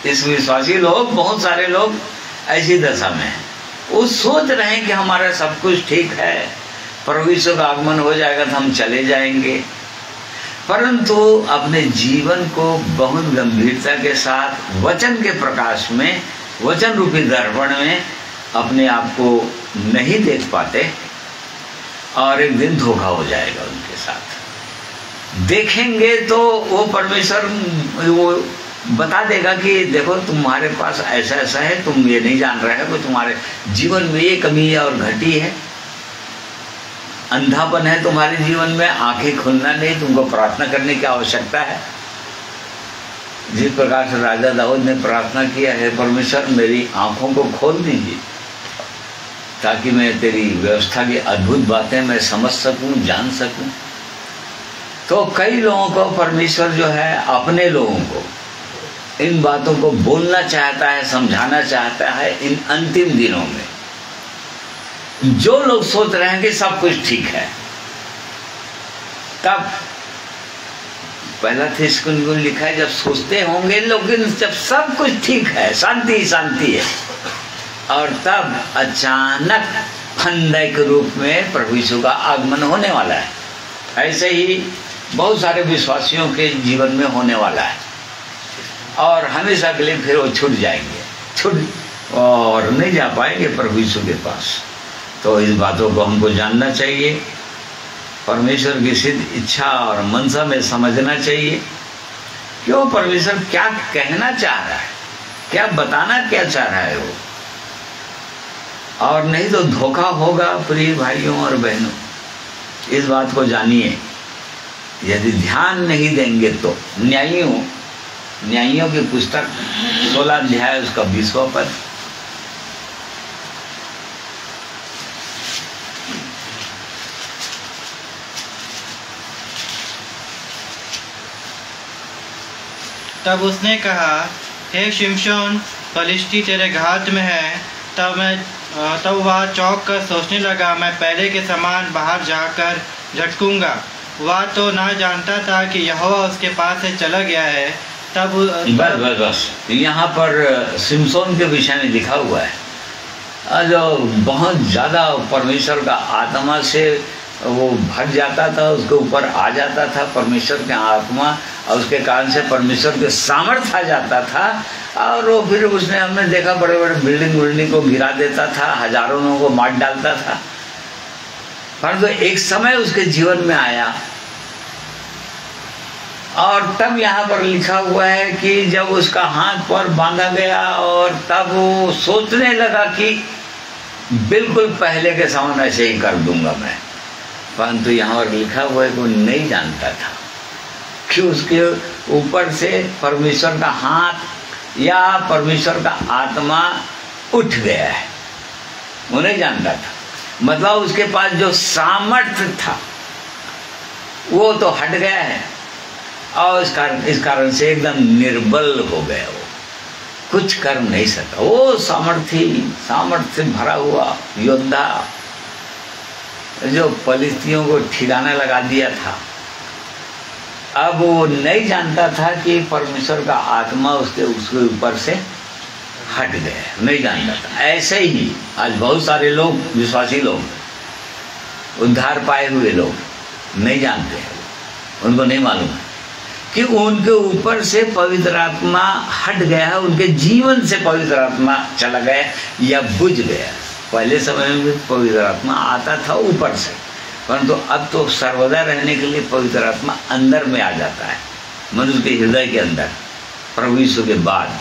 इस विश्वासी लोग, बहुत सारे लोग ऐसी दशा में हैं। वो सोच रहे हैं कि हमारा सब कुछ ठीक है, प्रभु यीशु का आगमन हो जाएगा तो हम चले जाएंगे, परंतु अपने जीवन को बहुत गंभीरता के साथ वचन के प्रकाश में, वचन रूपी दर्पण में अपने आप को नहीं देख पाते और एक दिन धोखा हो जाएगा उनके साथ। देखेंगे तो वो परमेश्वर वो बता देगा कि देखो तुम्हारे पास ऐसा ऐसा है, तुम ये नहीं जान रहे हो, तुम्हारे जीवन में ये कमी है और घटी है, अंधापन है तुम्हारे जीवन में, आंखें खुलना नहीं, तुमको प्रार्थना करने की आवश्यकता है। जिस प्रकार से राजा दाऊद ने प्रार्थना किया है, परमेश्वर मेरी आंखों को खोल दीजिए ताकि मैं तेरी व्यवस्था की अद्भुत बातें मैं समझ सकूं, जान सकूं। तो कई लोगों को परमेश्वर जो है अपने लोगों को इन बातों को बोलना चाहता है, समझाना चाहता है इन अंतिम दिनों में। जो लोग सोच रहे हैं कि सब कुछ ठीक है, तब पहला थिस्सलुनीकियों को लिखा है, जब सोचते होंगे लेकिन जब सब कुछ ठीक है, शांति शांति है, और तब अचानक फंदे के रूप में प्रभु यीशु का आगमन होने वाला है। ऐसे ही बहुत सारे विश्वासियों के जीवन में होने वाला है और हमेशा के लिए फिर वो छूट जाएंगे, छूट और नहीं जा पाएंगे प्रभु यीशु के पास। तो इस बातों को हमको जानना चाहिए, परमेश्वर की सिद्ध इच्छा और मनसा में समझना चाहिए कि वो परमेश्वर क्या कहना चाह रहा है, क्या बताना क्या चाह रहा है वो, और नहीं तो धोखा होगा। प्रिय भाइयों और बहनों, इस बात को जानिए। यदि ध्यान नहीं देंगे तो न्यायियों की पुस्तक 16 अध्याय उसका 20वां पद, तब उसने कहा, हे शिमशोन, फलिश्ती तेरे घात में है। तब वह चौंक कर सोचने लगा, मैं पहले के समान बाहर जाकर झटकूंगा। वह तो ना जानता था कि यहोवा उसके पास से चला गया है। तब बस यहाँ पर शिमशोन के विषय में लिखा हुआ है, जो बहुत ज़्यादा परमेश्वर का आत्मा से वो भर जाता था, उसके ऊपर आ जाता था परमेश्वर के आत्मा, और उसके कारण से परमेश्वर के सामर्थ्य आ जाता था। और वो फिर उसने हमने देखा बड़े बड़े बिल्डिंग को गिरा देता था, हजारों लोगों को मार डालता था। परंतु एक समय उसके जीवन में आया और तब यहाँ पर लिखा हुआ है कि जब उसका हाथ पर बांधा गया और तब वो सोचने लगा कि बिल्कुल पहले के समान ऐसे ही कर दूंगा मैं। परंतु यहाँ पर लिखा हुआ है कि वो नहीं जानता था कि उसके ऊपर से परमेश्वर का हाथ या परमेश्वर का आत्मा उठ गया है, वो नहीं जानता था। मतलब उसके पास जो सामर्थ्य था वो तो हट गया है और इस कारण से एकदम निर्बल हो गया, वो कुछ कर नहीं सका। वो सामर्थ्य भरा हुआ योद्धा जो फलिश्तियों को ठिकाना लगा दिया था, अब वो नहीं जानता था कि परमेश्वर का आत्मा उसके ऊपर से हट गया, नहीं जानता था। ऐसे ही आज बहुत सारे लोग, विश्वासी लोग, उद्धार पाए हुए लोग नहीं जानते हैं, उनको नहीं मालूम है कि उनके ऊपर से पवित्र आत्मा हट गया है, उनके जीवन से पवित्र आत्मा चला गया या बुझ गया। पहले समय में पवित्र आत्मा आता था ऊपर से, परंतु अब तो सर्वदा रहने के लिए पवित्र आत्मा अंदर में आ जाता है, मनुष्य के हृदय के अंदर, प्रभु यीशु के बाद।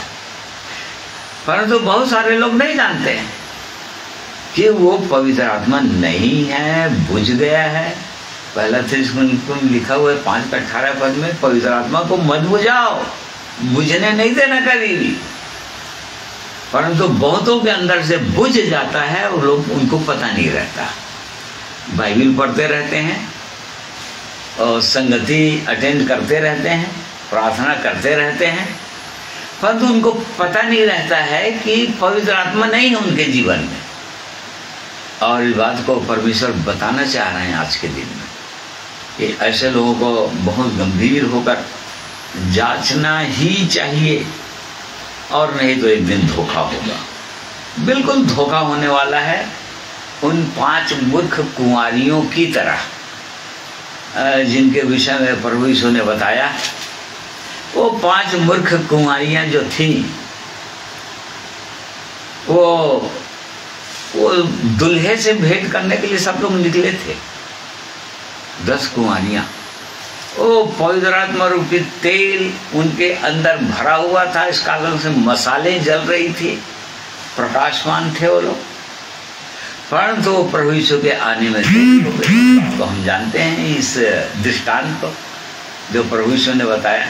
परंतु बहुत सारे लोग नहीं जानते हैं कि वो पवित्र आत्मा नहीं है, बुझ गया है। पहला थिस्सलुनीकियों में लिखा हुआ है 5:18 पद में, पवित्र आत्मा को मत बुझाओ, बुझने नहीं देना कभी भी। परंतु बहुतों के अंदर से बुझ जाता है और लोग, उनको पता नहीं रहता। बाइबल पढ़ते रहते हैं और संगति अटेंड करते रहते हैं, प्रार्थना करते रहते हैं, परंतु उनको पता नहीं रहता है कि पवित्र आत्मा नहीं है उनके जीवन में। और इस बात को परमेश्वर बताना चाह रहे हैं आज के दिन में कि ऐसे लोगों को बहुत गंभीर होकर जांचना ही चाहिए, और नहीं तो एक दिन धोखा होगा, बिल्कुल धोखा होने वाला है। उन 5 मूर्ख कुंवारियों की तरह जिनके विषय में प्रभु यीशु ने बताया, वो 5 मूर्ख कुमारियां जो थीं, वो दुल्हे से भेंट करने के लिए सब लोग निकले थे। 10 कुमारियां, वो पवित्र आत्मा रूपी तेल उनके अंदर भरा हुआ था, इस कारण से मसाले जल रही थी, प्रकाशमान थे वो लोग, परंतु तो प्रभु यीशु के आने में देर हो गई। तो हम जानते हैं इस दृष्टांत को जो प्रभु यीशु ने बताया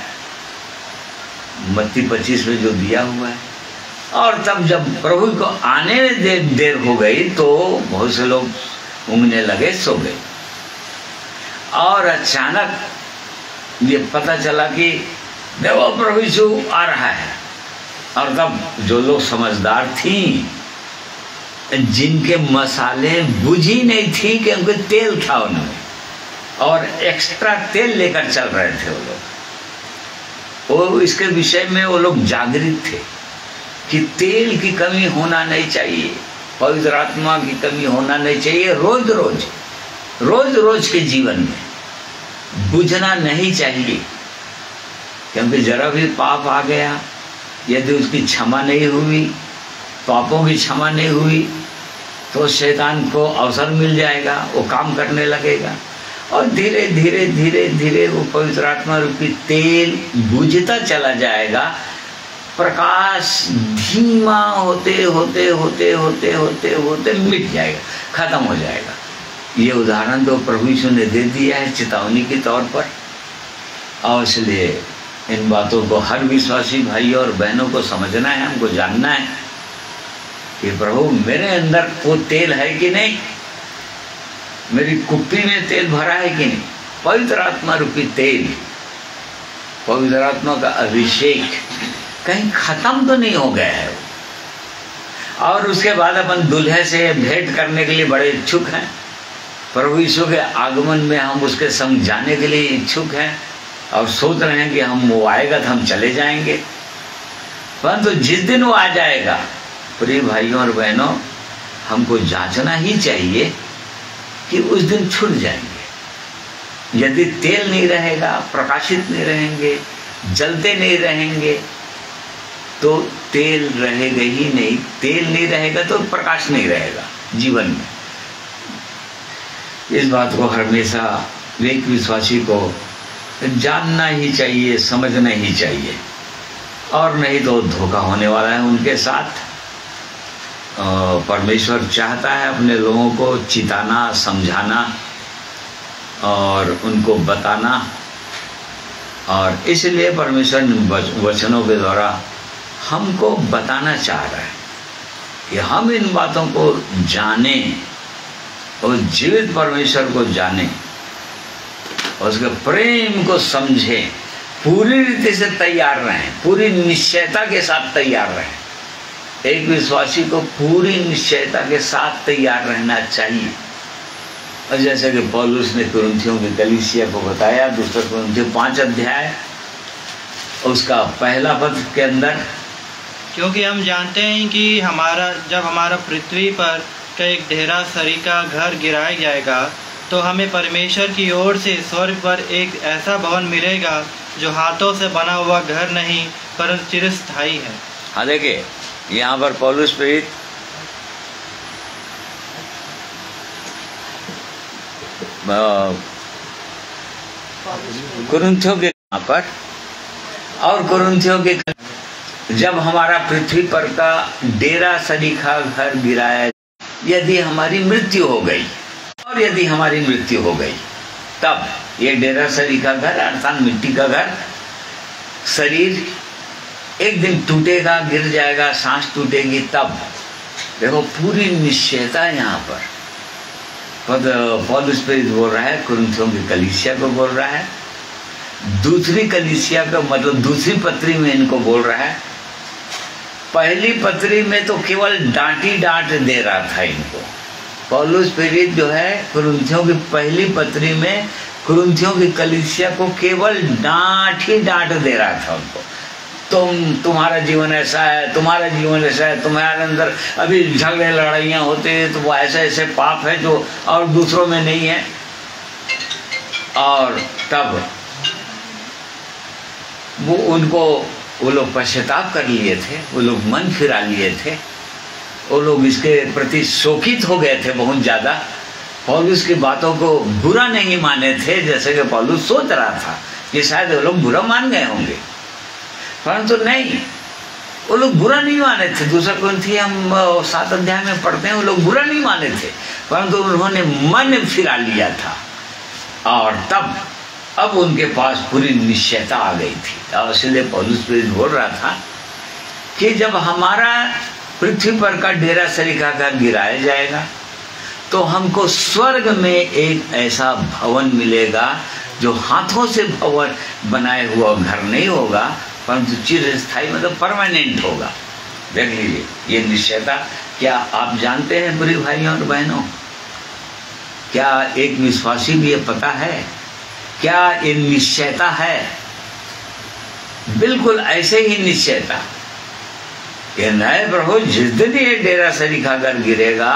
मत्ती 25 में जो दिया हुआ है। और तब जब प्रभु को आने में देर हो गई तो बहुत से लोग ऊँघने लगे, सो गए। और अचानक ये पता चला कि देखो प्रभु यीशु आ रहा है। और तब जो लोग समझदार थी, जिनके मसाले बुझी नहीं थी कि उनके तेल था उनमें, और एक्स्ट्रा तेल लेकर चल रहे थे वो इसके विषय में वो लोग जागृत थे कि तेल की कमी होना नहीं चाहिए, पवित्र आत्मा की कमी होना नहीं चाहिए। रोज रोज के जीवन में बुझना नहीं चाहिए, क्योंकि जरा भी पाप आ गया, यदि उसकी क्षमा नहीं हुई, पापों की क्षमा नहीं हुई, तो शैतान को अवसर मिल जाएगा, वो काम करने लगेगा और धीरे धीरे धीरे धीरे वो पवित्र आत्मा रूपी तेल बुझता चला जाएगा। प्रकाश धीमा होते होते होते होते होते होते मिट जाएगा, खत्म हो जाएगा। ये उदाहरण तो प्रभु यीशु ने दे दिया है चेतावनी के तौर पर। और इसलिए इन बातों को हर विश्वासी भाई और बहनों को समझना है, हमको जानना है कि प्रभु मेरे अंदर वो तेल है कि नहीं, मेरी कुप्पी में तेल भरा है कि नहीं। पवित्र आत्मा रूपी तेल, पवित्र आत्मा का अभिषेक कहीं खत्म तो नहीं हो गया है। और उसके बाद अपन दुल्हे से भेंट करने के लिए बड़े इच्छुक हैं, प्रभु यीशु के आगमन में हम उसके संग जाने के लिए इच्छुक हैं और सोच रहे हैं कि वो आएगा तो हम चले जाएंगे। परंतु जिस दिन वो आ जाएगा, प्रिय भाइयों और बहनों, हमको जांचना ही चाहिए कि उस दिन छूट जाएंगे। यदि तेल नहीं रहेगा, प्रकाशित नहीं रहेंगे, जलते नहीं रहेंगे, तो तेल रहेगा ही नहीं। तेल नहीं रहेगा तो प्रकाश नहीं रहेगा जीवन में। इस बात को हमेशा एक विश्वासी को जानना ही चाहिए, समझना ही चाहिए, और नहीं तो धोखा होने वाला है उनके साथ। परमेश्वर चाहता है अपने लोगों को चिताना, समझाना और उनको बताना, और इसलिए परमेश्वर वचनों के द्वारा हमको बताना चाह रहा है कि हम इन बातों को जानें और जीवित परमेश्वर को जानें और उसके प्रेम को समझें, पूरी रीति से तैयार रहें, पूरी निश्चयता के साथ तैयार रहें। एक विश्वासी को पूरी निश्चयता के साथ तैयार रहना चाहिए। और जैसे कि पौलुस ने कुरिन्थियों की कलीसिया को बताया, 2 कुरिन्थियों 5 अध्याय उसका पहला पद के अंदर, क्योंकि हम जानते हैं कि जब हमारा पृथ्वी पर का एक ढेरा सरीका घर गिराया जाएगा, तो हमें परमेश्वर की ओर से स्वर्ग पर एक ऐसा भवन मिलेगा जो हाथों से बना हुआ घर नहीं परंतु चिरस्थायी है। हाँ, देखिए यहाँ पर पौलुस प्रेरित कुरिन्थियों के यहाँ पर और कुरिन्थियों के, जब हमारा पृथ्वी पर का डेरा सरीखा घर गिराया, यदि हमारी मृत्यु हो गई, और यदि हमारी मृत्यु हो गई, तब ये डेरा सरीखा घर अर्थात मिट्टी का घर, शरीर एक दिन टूटेगा, गिर जाएगा, सांस टूटेगी। तब देखो पूरी निश्चयता यहाँ पर पौलुस प्रेरित बोल रहा है, कुरिन्थियों की कलीसिया को बोल रहा है, दूसरी कलीसिया का मतलब दूसरी पत्री में इनको बोल रहा है। पहली पत्री में तो केवल डांट दे रहा था इनको। पौलुस प्रेरित जो है कुरिन्थियों की पहली पत्री में कुरिन्थियों की कलीसिया को केवल डांट दे रहा था उनको। तुम्हारा जीवन ऐसा है, तुम्हारा जीवन ऐसा है, तुम्हारे अंदर अभी झगड़े लड़ाइयाँ होते हैं, तो वो ऐसे ऐसे पाप है जो और दूसरों में नहीं है। और तब वो लोग पश्चाताप कर लिए थे, वो लोग मन फिरा लिए थे, वो लोग इसके प्रति शोकित हो गए थे बहुत ज़्यादा। पौलुस की बातों को बुरा नहीं माने थे, जैसे कि पौलुस सोच रहा था कि शायद वो लोग बुरा मान गए होंगे, परंतु नहीं, वो लोग बुरा नहीं माने थे। दूसरा कुरिन्थी हम 7 अध्याय में पढ़ते हैं, वो लोग बुरा नहीं माने थे, परंतु उन्होंने मन फिरा लिया था। और तब अब उनके पास पूरी निश्चयता आ गई थी। और इसलिए पौलुस बोल रहा था कि जब हमारा पृथ्वी पर का डेरा सरीखा का गिराया जाएगा तो हमको स्वर्ग में एक ऐसा भवन मिलेगा जो हाथों से भवन बनाए हुआ घर नहीं होगा, परंतु चिरस्थायी मतलब परमानेंट होगा। देख लीजिए ये निश्चयता। क्या आप जानते हैं बुरे भाइयों और बहनों, क्या एक विश्वासी भी ये पता है, क्या ये निश्चयता है? बिल्कुल ऐसे ही निश्चयता कि नहीं प्रभु, जिस दिन ये डेरा सरीखा घर गिरेगा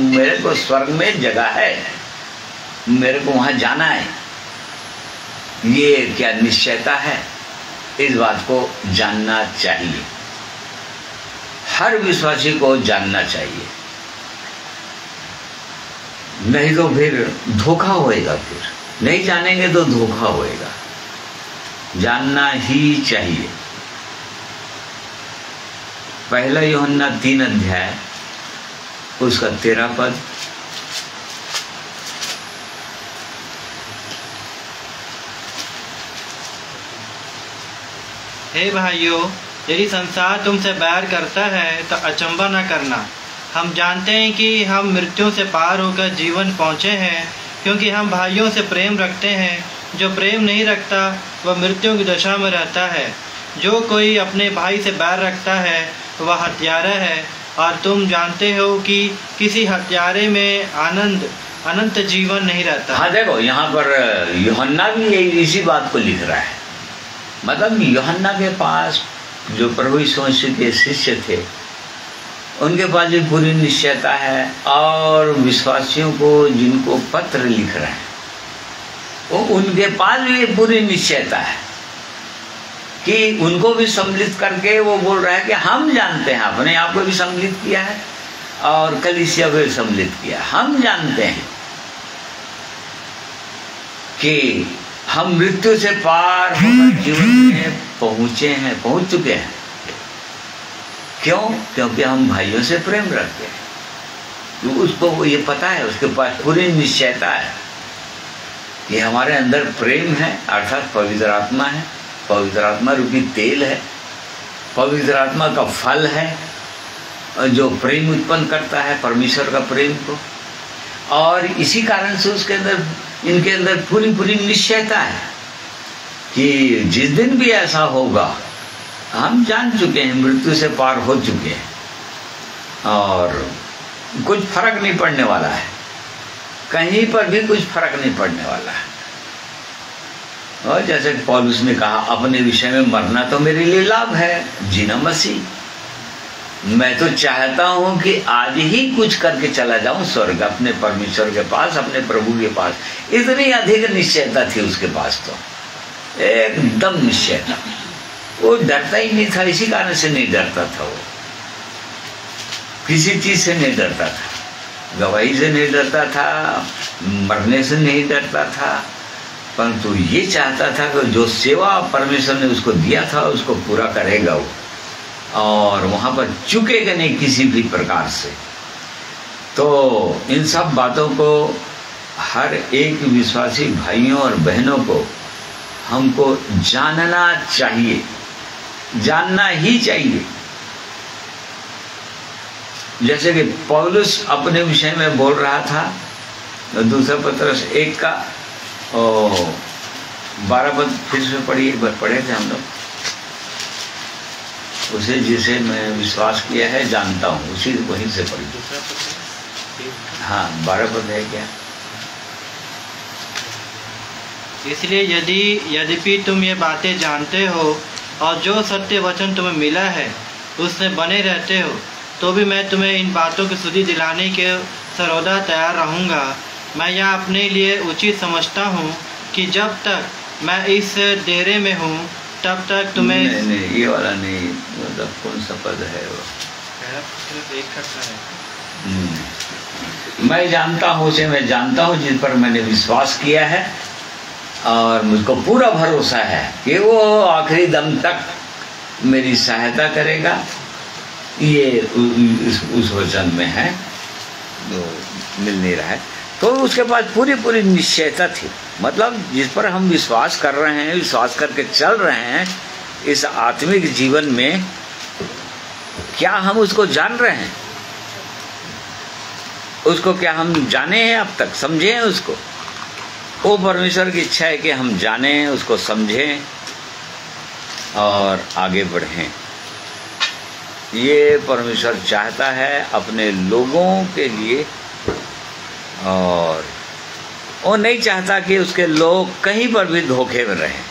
मेरे को स्वर्ग में जगह है, मेरे को वहां जाना है। ये क्या निश्चयता है? इस बात को जानना चाहिए, हर विश्वासी को जानना चाहिए, नहीं तो फिर धोखा होएगा। फिर नहीं जानेंगे तो धोखा होएगा, जानना ही चाहिए। पहला यूहन्ना 3 अध्याय उसका 13 पद। हे भाइयों, यदि संसार तुमसे बैर करता है तो अचंभा न करना। हम जानते हैं कि हम मृत्यु से पार होकर जीवन पहुँचे हैं, क्योंकि हम भाइयों से प्रेम रखते हैं। जो प्रेम नहीं रखता वह मृत्यु की दशा में रहता है। जो कोई अपने भाई से बैर रखता है वह हत्यारा है, और तुम जानते हो कि किसी हत्यारे में अनंत जीवन नहीं रहता। हाँ देखो, यहाँ पर यूहन्ना भी इसी बात को लिख रहा है। मतलब यूहन्ना के पास जो प्रभु यीशु मसीह के शिष्य थे उनके पास भी पूरी निश्चयता है, और विश्वासियों को जिनको पत्र लिख रहे हैं वो उनके पास भी पूरी निश्चयता है कि उनको भी सम्मिलित करके वो बोल रहा है कि हम जानते हैं, अपने आप को भी सम्मिलित किया है और कलीसिया को भी सम्मिलित किया। हम जानते हैं कि हम मृत्यु से पार होकर जीवन में पहुंच चुके हैं। क्यों? क्योंकि हम भाइयों से प्रेम रखते हैं। तो उसको ये पता है, उसके पास पूरी निश्चयता है कि हमारे अंदर प्रेम है, अर्थात पवित्र आत्मा है, पवित्र आत्मा रूपी तेल है, पवित्र आत्मा का फल है जो प्रेम उत्पन्न करता है, परमेश्वर का प्रेम को। और इसी कारण से उसके अंदर, इनके अंदर पूरी निश्चयता है कि जिस दिन भी ऐसा होगा, हम जान चुके हैं, मृत्यु से पार हो चुके हैं और कुछ फर्क नहीं पड़ने वाला है, कहीं पर भी कुछ फर्क नहीं पड़ने वाला है। और जैसे पौलुस ने कहा, अपने विषय में मरना तो मेरे लिए लाभ है, जीना मसीह। मैं तो चाहता हूं कि आज ही कुछ करके चला जाऊं स्वर्ग, अपने परमेश्वर के पास, अपने प्रभु के पास। इतनी अधिक निश्चयता थी उसके पास, तो एकदम निश्चयता। वो डरता ही नहीं था, इसी कारण से नहीं डरता था। वो किसी चीज से नहीं डरता था, गवाही से नहीं डरता था, मरने से नहीं डरता था, परंतु ये चाहता था कि जो सेवा परमेश्वर ने उसको दिया था उसको पूरा करेगा वो, और वहां पर चुकेगा नहीं किसी भी प्रकार से। तो इन सब बातों को हर एक विश्वासी भाइयों और बहनों को हमको जानना चाहिए, जानना ही चाहिए। जैसे कि पौलुस अपने विषय में बोल रहा था, दूसरा पत्रस 1 का 12 पद फिर से पढ़िए, एक बार पढ़े थे हम लोग। उसे जिसे मैं विश्वास किया है जानता हूँ, उसी वहीं से पढ़िए। हाँ 12 पद है क्या? इसलिए यद्यपि तुम ये बातें जानते हो और जो सत्य वचन तुम्हें मिला है उसमें बने रहते हो, तो भी मैं तुम्हें इन बातों की सुधि दिलाने के सर्वदा तैयार रहूँगा। मैं यह अपने लिए उचित समझता हूँ कि जब तक मैं इस डेरे में हूँ तब तक तुम्हें नहीं, ये वाला नहीं, मतलब कौन सा पद है वो? सिर्फ एक खट्टा है। मैं जानता हूँ उसे, मैं जानता हूँ जिन पर मैंने विश्वास किया है और मुझको पूरा भरोसा है कि वो आखिरी दम तक मेरी सहायता करेगा। ये उस वचन में है, वो मिल नहीं रहा है। तो उसके पास पूरी पूरी निश्चयता थी, मतलब जिस पर हम विश्वास कर रहे हैं, विश्वास करके चल रहे हैं इस आत्मिक जीवन में, क्या हम उसको जान रहे हैं? उसको क्या हम जाने हैं अब तक, समझे हैं उसको? वो परमेश्वर की इच्छा है कि हम जानें, उसको समझें और आगे बढ़ें। ये परमेश्वर चाहता है अपने लोगों के लिए, और वो नहीं चाहता कि उसके लोग कहीं पर भी धोखे में रहें।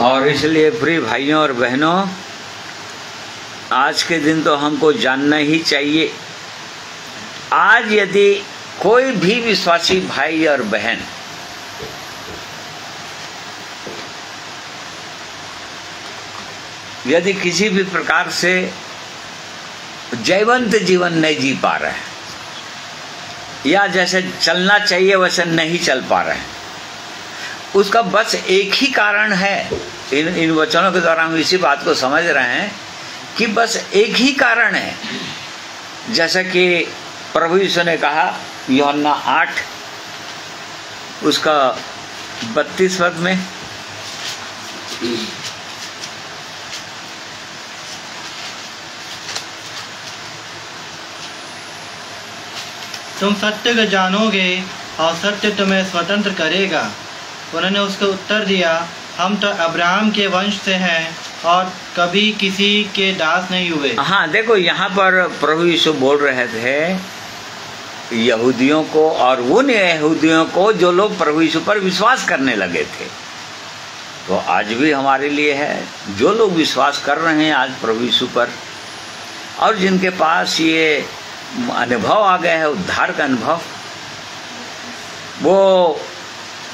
और इसलिए प्रिय भाइयों और बहनों, आज के दिन तो हमको जानना ही चाहिए। आज यदि कोई भी विश्वासी भाई और बहन यदि किसी भी प्रकार से जयवंत जीवन नहीं जी पा रहे हैं, या जैसे चलना चाहिए वैसे नहीं चल पा रहे हैं, उसका बस एक ही कारण है। इन वचनों के द्वारा हम इसी बात को समझ रहे हैं कि बस एक ही कारण है। जैसा कि प्रभु यीशु ने कहा यूहन्ना 8 उसका 32 पद में, तुम सत्य को जानोगे और सत्य तुम्हें स्वतंत्र करेगा। उन्होंने उसको उत्तर दिया, हम तो अब्राहम के वंश से हैं और कभी किसी के दास नहीं हुए। हाँ, देखो यहाँ पर प्रभु यीशु बोल रहे थे यहूदियों को, और उन यहूदियों को जो लोग प्रभु यीशु पर विश्वास करने लगे थे। तो आज भी हमारे लिए है, जो लोग विश्वास कर रहे हैं आज प्रभु यीशु पर, और जिनके पास ये अनुभव आ गया है, उद्धार का अनुभव, वो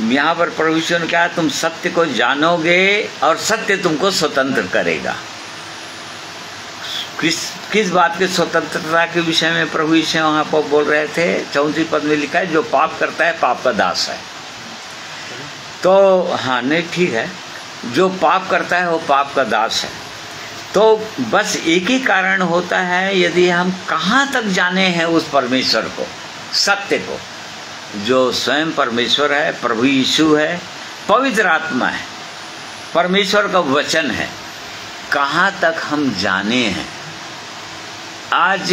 यहाँ पर प्रभु यीशु ने कहा तुम सत्य को जानोगे और सत्य तुमको स्वतंत्र करेगा। किस बात की स्वतंत्रता के विषय में प्रभु यीशु वहाँ पर बोल रहे थे? 34 पद में लिखा है, जो पाप करता है पाप का दास है। तो हाँ, नहीं, ठीक है, जो पाप करता है वो पाप का दास है। तो बस एक ही कारण होता है, यदि हम कहाँ तक जाने हैं उस परमेश्वर को, सत्य को, जो स्वयं परमेश्वर है, प्रभु यीशु है, पवित्र आत्मा है, परमेश्वर का वचन है, कहाँ तक हम जाने हैं। आज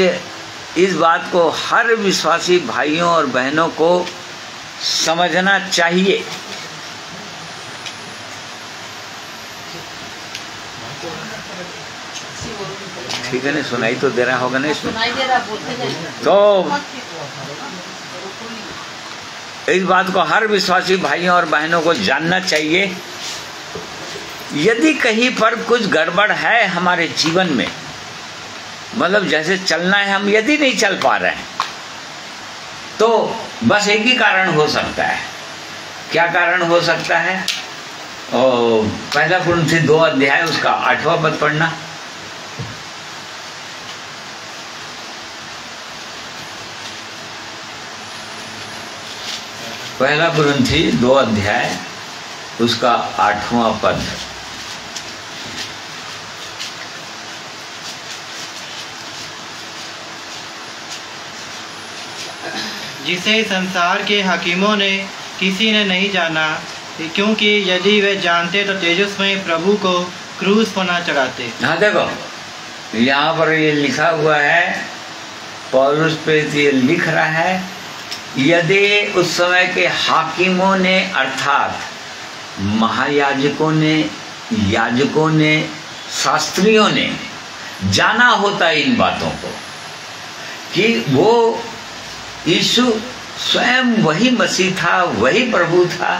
इस बात को हर विश्वासी भाइयों और बहनों को समझना चाहिए। ठीक है ना, सुनाई तो दे रहा होगा ना इसमें? तो इस बात को हर विश्वासी भाइयों और बहनों को जानना चाहिए। यदि कहीं पर कुछ गड़बड़ है हमारे जीवन में, मतलब जैसे चलना है हम यदि नहीं चल पा रहे हैं, तो बस एक ही कारण हो सकता है। क्या कारण हो सकता है? पहला कुरिन्थी 2 अध्याय उसका 8वां पद पढ़ना। पहला कुरिन्थी 2 अध्याय उसका 8वां पद। जिसे संसार के हकीमों ने किसी ने नहीं जाना, क्योंकि यदि वे जानते तो तेजस्मय प्रभु को क्रूस पर न चढ़ाते। हाँ, देखो यहाँ पर ये लिखा हुआ है, पौलुस पे ये लिख रहा है, यदि उस समय के हाकिमों ने अर्थात महायाजकों ने, याजकों ने, शास्त्रियों ने जाना होता इन बातों को कि वो यीशु स्वयं वही मसीह था, वही प्रभु था,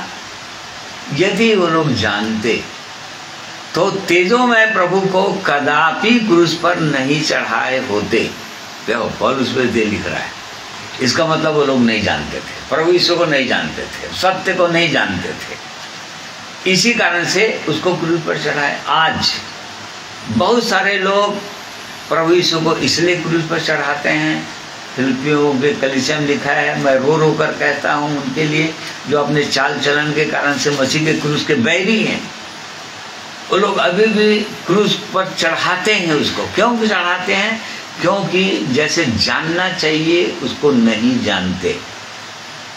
यदि वो लोग जानते तो तेजोमय प्रभु को कदापि क्रूस पर नहीं चढ़ाए होते। देखो पौलुस पे दे लिख रहा है, इसका मतलब वो लोग नहीं जानते थे, प्रभु यीशु को नहीं जानते थे, सत्य को नहीं जानते थे, इसी कारण से उसको क्रूस पर चढ़ाए। आज बहुत सारे लोग प्रभु यीशु को इसलिए क्रूस पर चढ़ाते हैं। फिलिपियों के कलीसिया में लिखा है, मैं रो रो कर कहता हूँ उनके लिए जो अपने चाल चलन के कारण से मसीह के क्रूस के बैरी हैं। वो लोग अभी भी क्रूस पर चढ़ाते हैं उसको। क्यों चढ़ाते हैं? क्योंकि जैसे जानना चाहिए उसको नहीं जानते।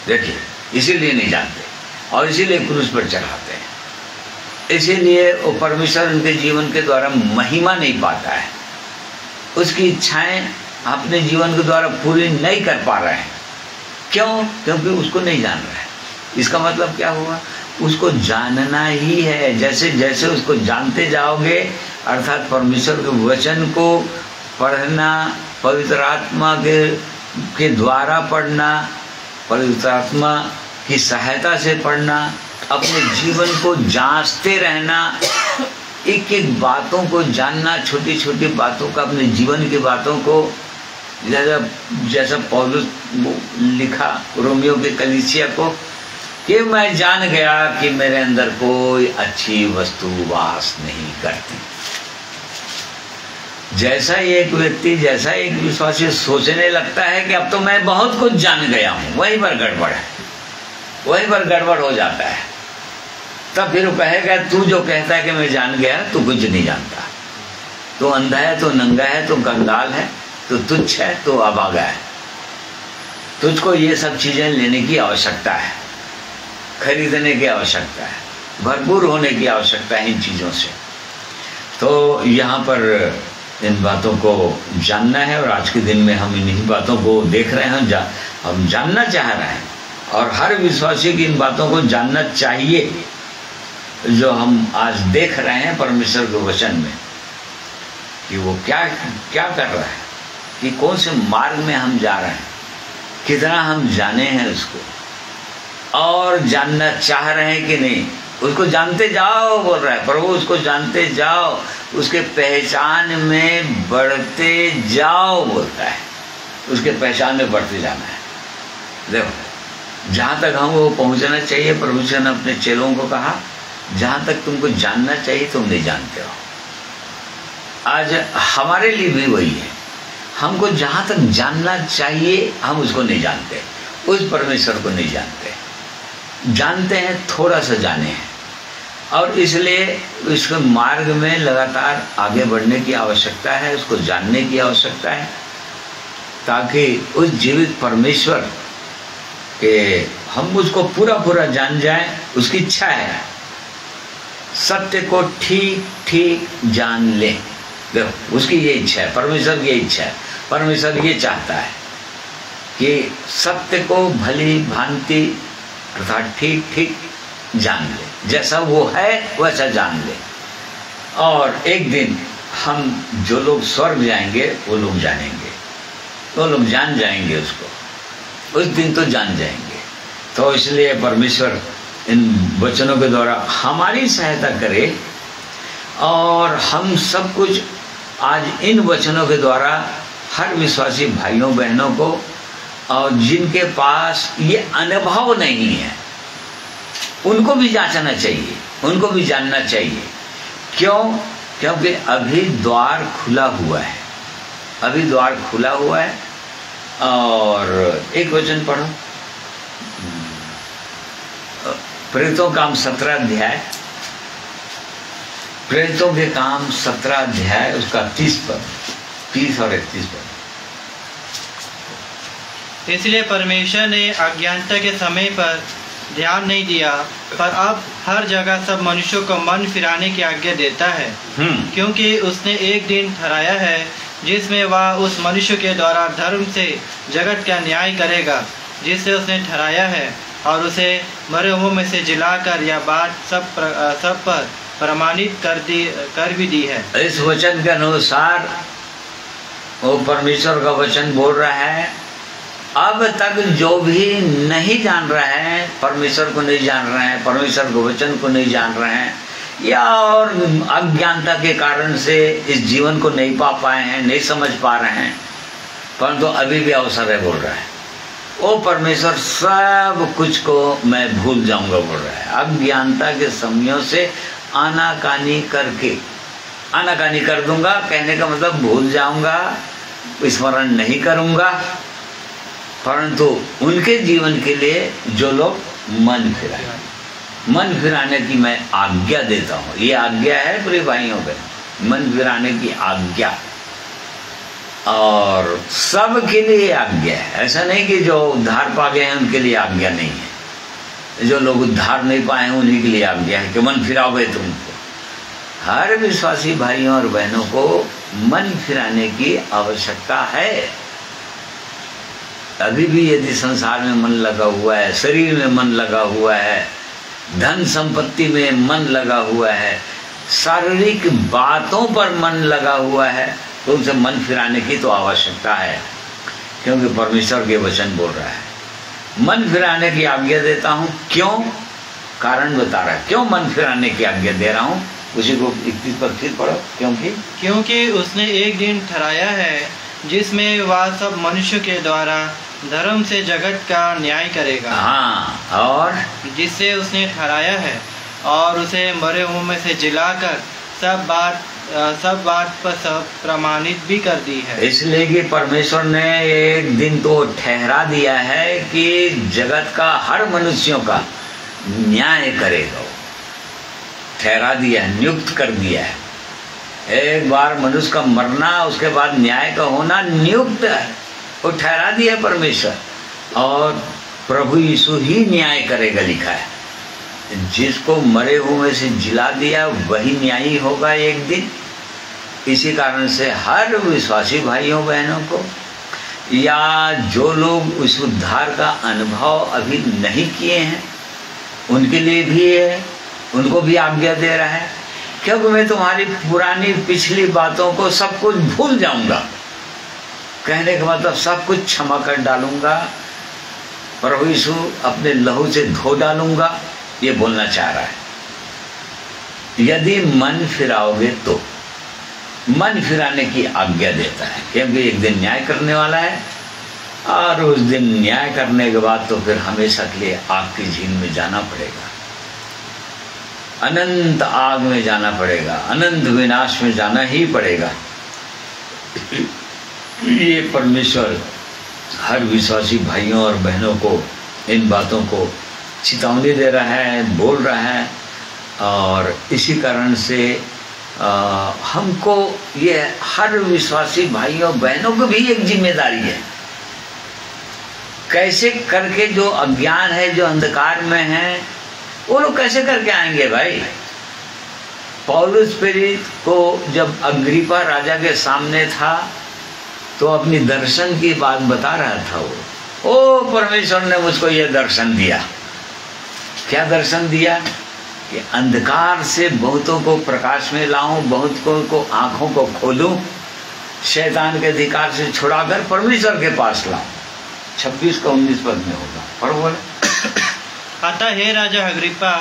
देखिए, इसीलिए नहीं जानते और इसीलिए क्रूस पर चढ़ाते हैं। इसीलिए वो परमेश्वर उनके जीवन के द्वारा महिमा नहीं पाता है, उसकी इच्छाएं अपने जीवन के द्वारा पूरी नहीं कर पा रहे हैं। क्यों? क्योंकि उसको नहीं जान रहे हैं। इसका मतलब क्या हुआ? उसको जानना ही है। जैसे जैसे उसको जानते जाओगे, अर्थात परमेश्वर के वचन को पढ़ना, पवित्र आत्मा के द्वारा पढ़ना, पवित्र आत्मा की सहायता से पढ़ना, अपने जीवन को जांचते रहना, एक एक बातों को जानना, छोटी छोटी बातों का, अपने जीवन की बातों को, जैसा पौलुस लिखा रोमियो के कलीसिया को कि मैं जान गया कि मेरे अंदर कोई अच्छी वस्तु वास नहीं करती। जैसा एक व्यक्ति, जैसा एक विश्वासी सोचने लगता है कि अब तो मैं बहुत कुछ जान गया हूं, वहीं पर गड़बड़ है, वहीं पर गड़बड़ हो जाता है। तब फिर वो कहेगा, तू जो कहता है कि मैं जान गया, तू कुछ नहीं जानता, तू अंधा है, तू नंगा है, तू कंगाल है, तू तुच्छ है, तू अभागा है। तुझको ये सब चीजें लेने की आवश्यकता है, खरीदने की आवश्यकता है, भरपूर होने की आवश्यकता है इन चीजों से। तो यहाँ पर इन बातों को जानना है और आज के दिन में हम इन्हीं बातों को देख रहे हैं, हम जानना चाह रहे हैं और हर विश्वासी की इन बातों को जानना चाहिए जो हम आज देख रहे हैं परमेश्वर के वचन में, कि वो क्या क्या कर रहा है, कि कौन से मार्ग में हम जा रहे हैं, कितना हम जाने हैं उसको और जानना चाह रहे हैं कि नहीं। उसको जानते जाओ बोल रहा है प्रभु, उसको जानते जाओ, उसके पहचान में बढ़ते जाओ बोलता है, उसके पहचान में बढ़ते जाना है। देखो, जहाँ तक हम वो पहुँचना चाहिए, प्रभु जी ने अपने चेलों को कहा, जहाँ तक तुमको जानना चाहिए तुम नहीं जानते हो। आज हमारे लिए भी वही है, हमको जहाँ तक जानना चाहिए हम उसको नहीं जानते, उस परमेश्वर को नहीं जानते। जानते हैं, थोड़ा सा जाने हैं, और इसलिए इसके मार्ग में लगातार आगे बढ़ने की आवश्यकता है, उसको जानने की आवश्यकता है, ताकि उस जीवित परमेश्वर के हम उसको पूरा पूरा जान जाएं। उसकी इच्छा है सत्य को ठीक ठीक जान लें। देखो, उसकी ये इच्छा है, परमेश्वर की ये इच्छा है। परमेश्वर ये चाहता है कि सत्य को भली भांति अर्थात ठीक ठीक जान ले, जैसा वो है वैसा जान ले। और एक दिन हम जो लोग स्वर्ग जाएंगे वो लोग जानेंगे, वो लोग जान जाएंगे उसको, उस दिन तो जान जाएंगे। तो इसलिए परमेश्वर इन वचनों के द्वारा हमारी सहायता करे और हम सब कुछ आज इन वचनों के द्वारा हर विश्वासी भाइयों बहनों को, और जिनके पास ये अनुभव नहीं है उनको भी जांचना चाहिए, उनको भी जानना चाहिए। क्यों? क्योंकि अभी द्वार खुला हुआ है, अभी द्वार खुला हुआ है। और एक वचन पढ़ो, प्रेरितों का काम 17 अध्याय, प्रेरितों के काम 17 अध्याय, उसका 30 पद, 30 और 31 पद। इसलिए परमेश्वर ने अज्ञानता के समय पर ध्यान नहीं दिया, पर अब हर जगह सब मनुष्यों को मन फिराने की आज्ञा देता है, क्योंकि उसने एक दिन ठहराया है जिसमें वह उस मनुष्य के द्वारा धर्म से जगत का न्याय करेगा, जिससे उसने ठहराया है, और उसे मरे हुओं में से जिलाकर यह बात सब पर प्रमाणित कर भी दी है। इस वचन के अनुसार वो परमेश्वर का वचन बोल रहा है, अब तक जो भी नहीं जान रहे हैं, परमेश्वर को नहीं जान रहे हैं, परमेश्वर के वचन को नहीं जान रहे हैं, या और अज्ञानता के कारण से इस जीवन को नहीं पा पाए हैं, नहीं समझ पा रहे हैं, परंतु अभी भी अवसर है बोल रहा है। ओ परमेश्वर, सब कुछ को मैं भूल जाऊंगा बोल रहा है। अज्ञानता के समयों से आनाकानी करके, आनाकानी कर दूंगा, कहने का मतलब भूल जाऊंगा, स्मरण नहीं करूंगा, परंतु उनके जीवन के लिए जो लोग मन फिराए, मन फिराने की मैं आज्ञा देता हूँ। ये आज्ञा है पूरे भाइयों पे, मन फिराने की आज्ञा, और सब के लिए आज्ञा है। ऐसा नहीं कि जो उद्धार पा गए हैं उनके लिए आज्ञा नहीं है, जो लोग उद्धार नहीं पाए हैं उन्हीं के लिए आज्ञा है कि मन फिराओगे तुमको। हर विश्वासी भाइयों और बहनों को मन फिराने की आवश्यकता है। अभी भी यदि संसार में मन लगा हुआ है, शरीर में मन लगा हुआ है, धन संपत्ति में मन लगा हुआ है, शारीरिक बातों पर मन लगा हुआ है, तो उनसे मन फिराने की तो आवश्यकता है, क्योंकि परमेश्वर के वचन बोल रहा है मन फिराने की आज्ञा देता हूँ। क्यों? कारण बता रहा है क्यों मन फिराने की आज्ञा दे रहा हूँ। उसी को 31 पर फिर पढ़ो। क्योंकि उसने एक दिन ठहराया है जिसमें वह सब मनुष्य के द्वारा धर्म से जगत का न्याय करेगा। हाँ, और जिससे उसने ठहराया है और उसे मरे हुओं में से जिलाकर सब बात पर सब प्रमाणित भी कर दी है। इसलिए कि परमेश्वर ने एक दिन तो ठहरा दिया है कि जगत का हर मनुष्यों का न्याय करेगा। ठहरा दिया है, नियुक्त कर दिया है। एक बार मनुष्य का मरना, उसके बाद न्याय का होना नियुक्त है, वो ठहरा दिया परमेश्वर, और प्रभु यीशु ही न्याय करेगा लिखा है। जिसको मरे हुए से जिला दिया वही न्यायी होगा एक दिन। इसी कारण से हर विश्वासी भाइयों बहनों को, या जो लोग उस उद्धार का अनुभव अभी नहीं किए हैं उनके लिए भी है, उनको भी आज्ञा दे रहा है, क्योंकि मैं तुम्हारी पुरानी पिछली बातों को सब कुछ भूल जाऊंगा। कहने का मतलब सब कुछ क्षमा कर डालूंगा, प्रभु यीशु अपने लहू से धो डालूंगा, ये बोलना चाह रहा है। यदि मन फिराओगे तो मन फिराने की आज्ञा देता है, क्योंकि एक दिन न्याय करने वाला है, और उस दिन न्याय करने के बाद तो फिर हमेशा के लिए आग की झील में जाना पड़ेगा, अनंत आग में जाना पड़ेगा, अनंत विनाश में जाना ही पड़ेगा। ये परमेश्वर हर विश्वासी भाइयों और बहनों को इन बातों को चेतावनी दे रहा है, बोल रहा है, और इसी कारण से हमको ये हर विश्वासी भाइयों बहनों को भी एक जिम्मेदारी है। कैसे करके जो अज्ञान है, जो अंधकार में है, वो लोग कैसे करके आएंगे भाई। पौलुस प्रेरित को जब अग्रिपा राजा के सामने था तो अपनी दर्शन की बात बता रहा था वो। ओ परमेश्वर ने मुझको ये दर्शन दिया। क्या दर्शन दिया? कि अंधकार से बहुतों को प्रकाश में लाऊं, बहुतों को आंखों को खोलूं, शैतान के अधिकार से छुड़ाकर परमेश्वर के पास लाऊं। 26 का 19 पद में होगा, पढ़ो बोले। अतः हे राजा अग्रिप्पा,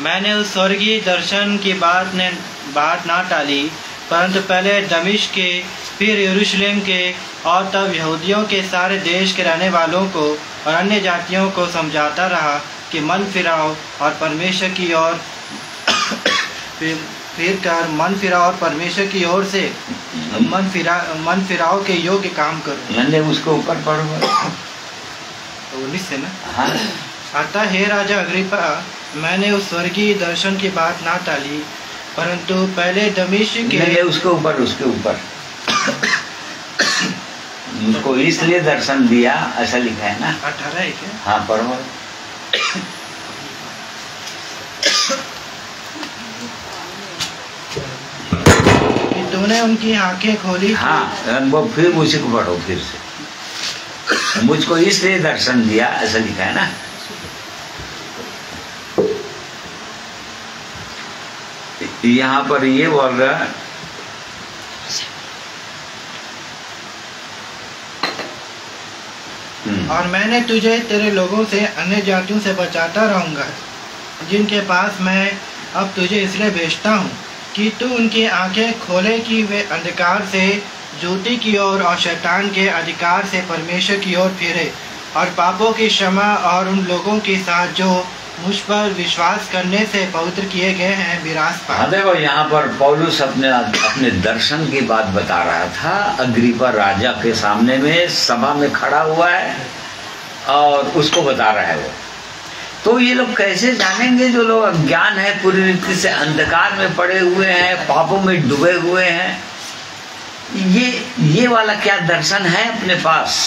मैंने उस स्वर्गीय दर्शन की बात ना टाली, परंतु पहले दमिश्क के, फिर यरूशलेम के, और तब यहूदियों के सारे देश के रहने वालों को और अन्य जातियों को समझाता रहा कि मन फिराओ और परमेश्वर की ओर फिर कर मन फिराओ और परमेश्वर की ओर से मन फिराओ के योग्य काम करो। मैंने उसको ऊपर पढ़ो 19 से ना। हाँ। अतः हे राजा अग्रिप्पा, मैंने उस स्वर्गीय दर्शन की बात ना टाली, परंतु पहले दमिश्क के, उसके ऊपर उसको इसलिए दर्शन दिया, ऐसा लिखा है ना 18 है क्या? हाँ पढ़ो। तूने उनकी आंखें खोली। हाँ, वो फिर उसी को पढ़ो फिर से। मुझको इसलिए दर्शन दिया, ऐसा लिखा है ना। यहाँ पर ये बोल रहा है, और मैंने तुझे तेरे लोगों से, अन्य जातियों से बचाता रहूँगा, जिनके पास मैं अब तुझे इसलिए भेजता हूँ कि तू उनकी आंखें खोले कि वे अंधकार से ज्योति की ओर और शैतान के अधिकार से परमेश्वर की ओर फिरे और पापों की क्षमा और उन लोगों के साथ जो मुझ पर विश्वास करने से पवित्र किए गए हैं विरास पाए। हाँ देखो, यहाँ पर पौलुस अपने दर्शन की बात बता रहा था। अग्रिप्पा राजा के सामने में सभा में खड़ा हुआ है और उसको बता रहा है वो। तो ये लोग कैसे जानेंगे जो लोग अज्ञान है, पूरी रीति से अंधकार में पड़े हुए हैं, पापों में डूबे हुए हैं। ये वाला क्या दर्शन है अपने पास,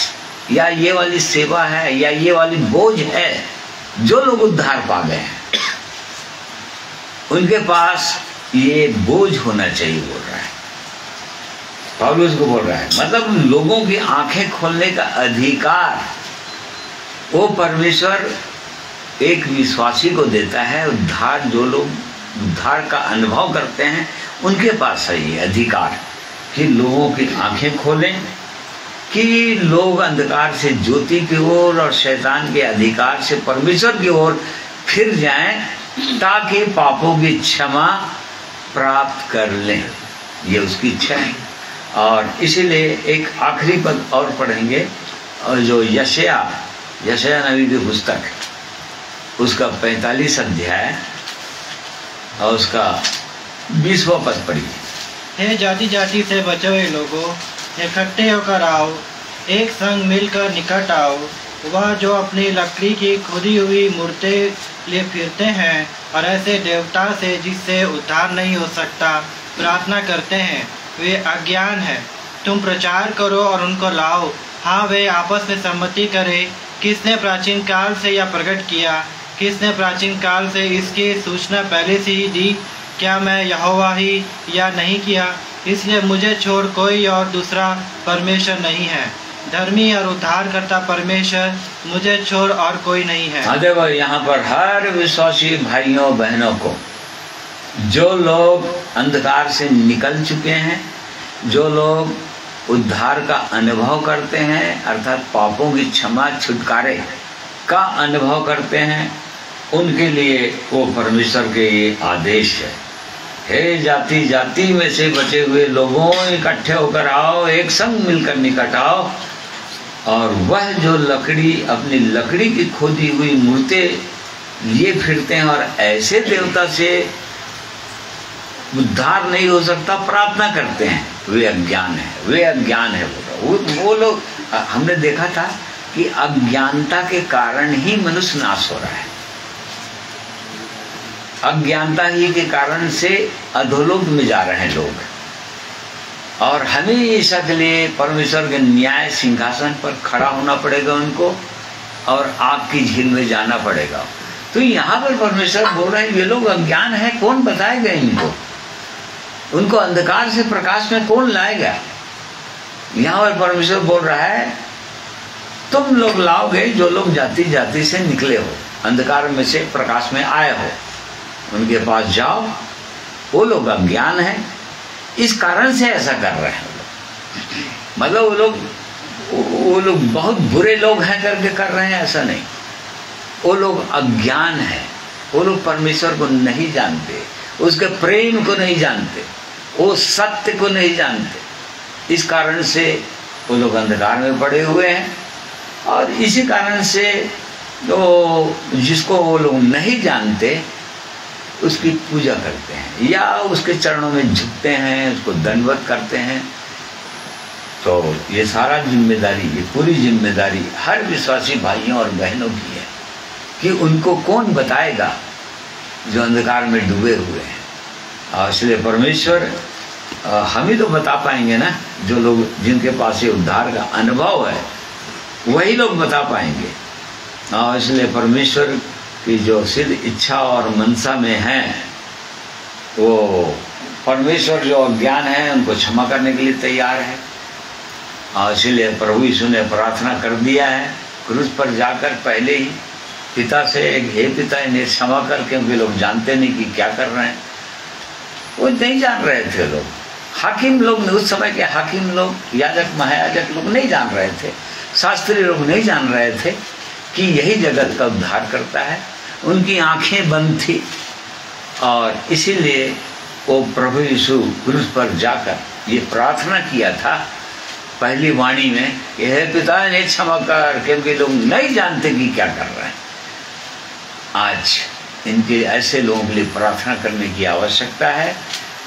या ये वाली सेवा है, या ये वाली बोझ है जो लोग उद्धार पा गए हैं, उनके पास ये बोझ होना चाहिए, बोल रहा है पौलुस को। बोल रहा है मतलब लोगों की आंखें खोलने का अधिकार वो परमेश्वर एक विश्वासी को देता है। उद्धार, जो लोग उद्धार का अनुभव करते हैं उनके पास है ये अधिकार कि लोगों की आंखें खोलें, कि लोग अंधकार से ज्योति की ओर और शैतान के अधिकार से परमेश्वर की ओर फिर जाएं, ताकि पापों की क्षमा प्राप्त कर लें। ये उसकी इच्छा है। और इसीलिए एक आखिरी पद और पढ़ेंगे, और जो यशायाह नबी की पुस्तक, उसका 45 अध्याय और उसका 20वां पद पढ़िए। हे जाति जाति से बचे हुए लोगों, इकट्ठे होकर आओ, एक संग मिलकर निकट आओ। वह जो अपनी लकड़ी की खुदी हुई मूर्तें लिए फिरते हैं और ऐसे देवता से जिससे उद्धार नहीं हो सकता प्रार्थना करते हैं, वे अज्ञान है। तुम प्रचार करो और उनको लाओ। हाँ, वे आपस में सम्मति करें। किसने प्राचीन काल से यह प्रकट किया? किसने प्राचीन काल से इसकी सूचना पहले से ही दी? क्या मैं यहोवा ही या नहीं किया? इसलिए मुझे छोड़ कोई और दूसरा परमेश्वर नहीं है। धर्मी और उद्धारकर्ता परमेश्वर, मुझे छोड़ और कोई नहीं है। हाँ देखो, यहाँ पर हर विश्वासी भाइयों बहनों को, जो लोग अंधकार से निकल चुके हैं, जो लोग उद्धार का अनुभव करते हैं, अर्थात पापों की क्षमा छुटकारे का अनुभव करते हैं, उनके लिए वो परमेश्वर के ये आदेश है। हे जाति जाति में से बचे हुए लोगों, इकट्ठे होकर आओ, एक संग मिलकर निकट आओ। और वह जो अपनी लकड़ी की खोदी हुई मूर्तें लिए फिरते हैं और ऐसे देवता से उद्धार नहीं हो सकता प्रार्थना करते हैं, वे अज्ञान है, वे अज्ञान है। वो लोग, हमने देखा था कि अज्ञानता के कारण ही मनुष्य नाश हो रहा है। अज्ञानता ही के कारण से अधोलोक में जा रहे हैं लोग, और हमेशा के लिए परमेश्वर के न्याय सिंहासन पर खड़ा होना पड़ेगा उनको, और आग की झील में जाना पड़ेगा। तो यहाँ पर परमेश्वर बोल रहे हैं ये लोग अज्ञान है, कौन बताएगा इनको? उनको अंधकार से प्रकाश में कौन लाएगा? यहाँ पर परमेश्वर बोल रहा है तुम लोग लाओगे, जो लोग जाति जाति से निकले हो, अंधकार में से प्रकाश में आए हो, उनके पास जाओ। वो लोग अज्ञान है, इस कारण से ऐसा कर रहे हैं। मतलब वो लोग बहुत बुरे लोग हैं करके कर रहे हैं, ऐसा नहीं। वो लोग अज्ञान है, वो लोग परमेश्वर को नहीं जानते, उसके प्रेम को नहीं जानते, वो सत्य को नहीं जानते। इस कारण से वो लोग अंधकार में पड़े हुए हैं। और इसी कारण से तो जिसको वो लोग नहीं जानते उसकी पूजा करते हैं या उसके चरणों में झुकते हैं, उसको दंडवत करते हैं। तो ये सारा जिम्मेदारी, ये पूरी जिम्मेदारी हर विश्वासी भाइयों और बहनों की है कि उनको कौन बताएगा जो अंधकार में डूबे हुए हैं। और इसलिए परमेश्वर हम ही तो बता पाएंगे ना, जो लोग जिनके पास ये उद्धार का अनुभव है वही लोग बता पाएंगे। और इसलिए परमेश्वर की जो सिद्ध इच्छा और मनसा में है, वो परमेश्वर जो अज्ञान है उनको क्षमा करने के लिए तैयार है। और इसलिए प्रभु यीशु ने प्रार्थना कर दिया है क्रूस पर जाकर पहले ही पिता से, हे पिता इन्हें क्षमा कर, क्योंकि लोग जानते नहीं कि क्या कर रहे हैं। वो नहीं जान रहे थे लोग, हाकिम लोग, उस समय के हाकिम लोग, याजक महायाजक लोग नहीं जान रहे थे, शास्त्री लोग नहीं जान रहे थे कि यही जगत का उद्धार करता है। उनकी आंखें बंद थी और इसीलिए वो प्रभु यीशु क्रूस पर जाकर ये प्रार्थना किया था पहली वाणी में कि हे पिता इन्हें क्षमा कर, क्योंकि लोग नहीं जानते कि क्या कर रहे हैं। आज इनके ऐसे लोगों के लिए प्रार्थना करने की आवश्यकता है,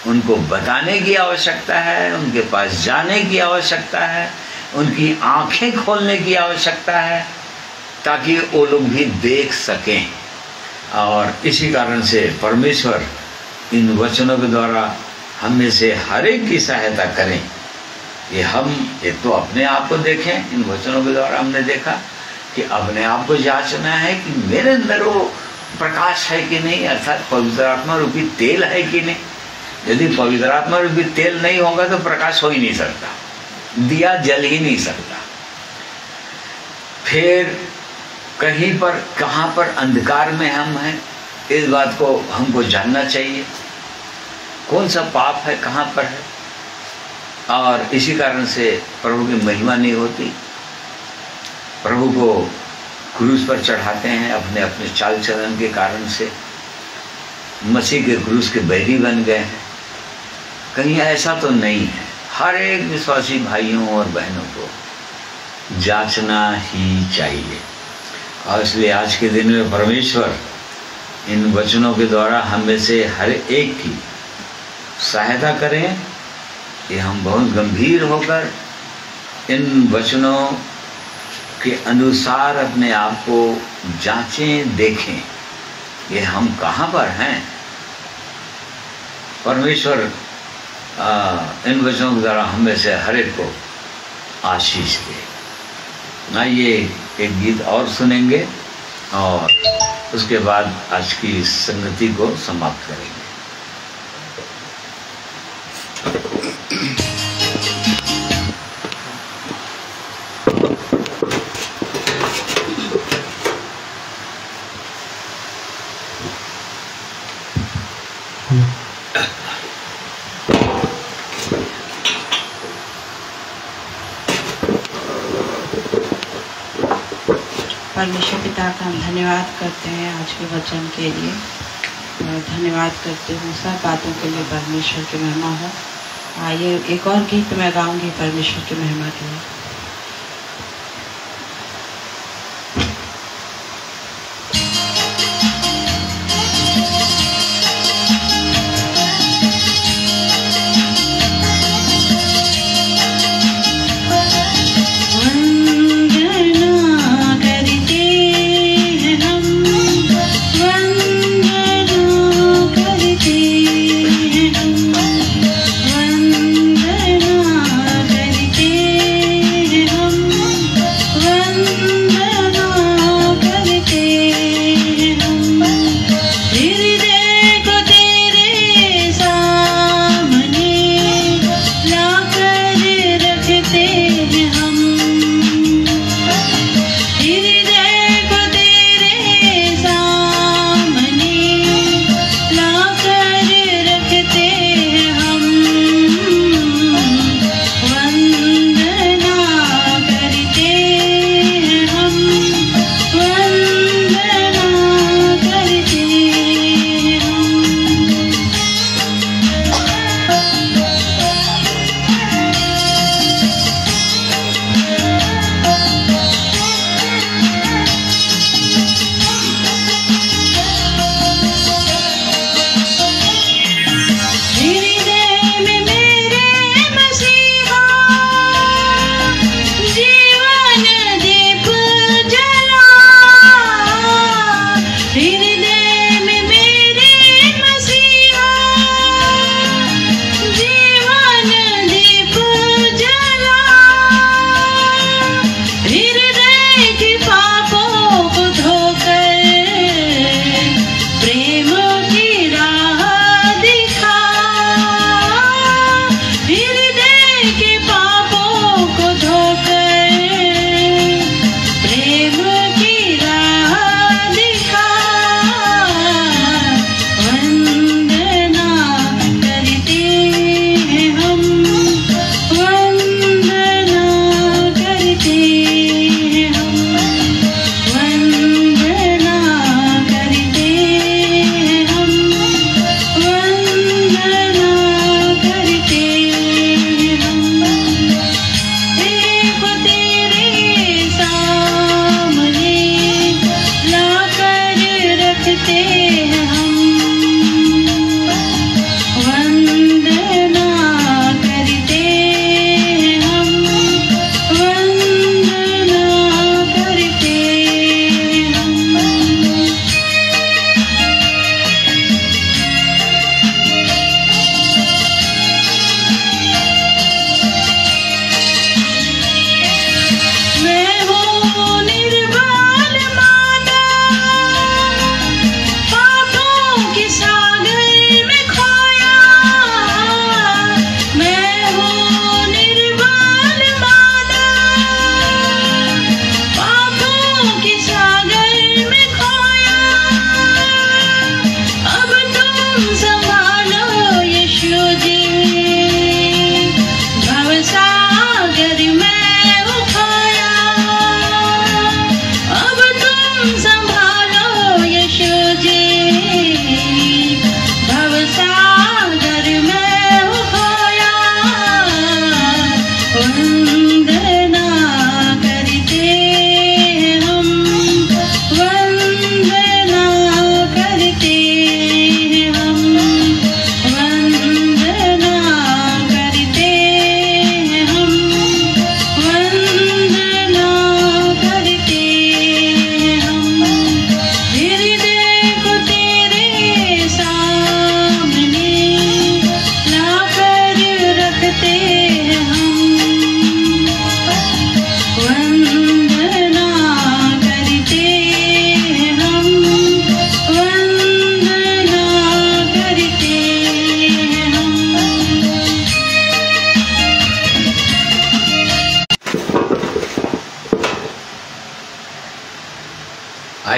उनको बताने की आवश्यकता है, उनके पास जाने की आवश्यकता है, उनकी आंखें खोलने की आवश्यकता है, ताकि वो लोग भी देख सकें। और इसी कारण से परमेश्वर इन वचनों के द्वारा हम में से हर एक की सहायता करें। ये हम एक तो अपने आप को देखें, इन वचनों के द्वारा हमने देखा कि अपने आप को जांचना है कि मेरे अंदर वो प्रकाश है कि नहीं, अर्थात पवित्र आत्मा रूपी तेल है कि नहीं। यदि पवित्र आत्मा रूपी तेल नहीं होगा तो प्रकाश हो ही नहीं सकता, दिया जल ही नहीं सकता। फिर कहीं पर कहाँ पर अंधकार में हम हैं, इस बात को हमको जानना चाहिए, कौन सा पाप है, कहाँ पर है। और इसी कारण से प्रभु की महिमा नहीं होती। प्रभु को क्रूस पर चढ़ाते हैं अपने अपने चाल चलन के कारण से, मसीह के क्रूस के बैरी बन गए हैं। कहीं ऐसा तो नहीं है। हर एक विश्वासी भाइयों और बहनों को जांचना ही चाहिए। और इसलिए आज के दिन में परमेश्वर इन वचनों के द्वारा हम में से हर एक की सहायता करें कि हम बहुत गंभीर होकर इन वचनों के अनुसार अपने आप को जांचें, देखें कि हम कहाँ पर हैं। परमेश्वर इन वचनों के द्वारा हम में से हर एक को आशीष दे। आइए एक गीत और सुनेंगे और उसके बाद आज की संगति को समाप्त करेंगे। परमेश्वर पिता का हम धन्यवाद करते हैं आज के वचन के लिए, और धन्यवाद करते हूँ सब बातों के लिए। परमेश्वर की महिमा हो। आइए एक और गीत मैं गाऊंगी परमेश्वर की महिमा के लिए। वंदना करते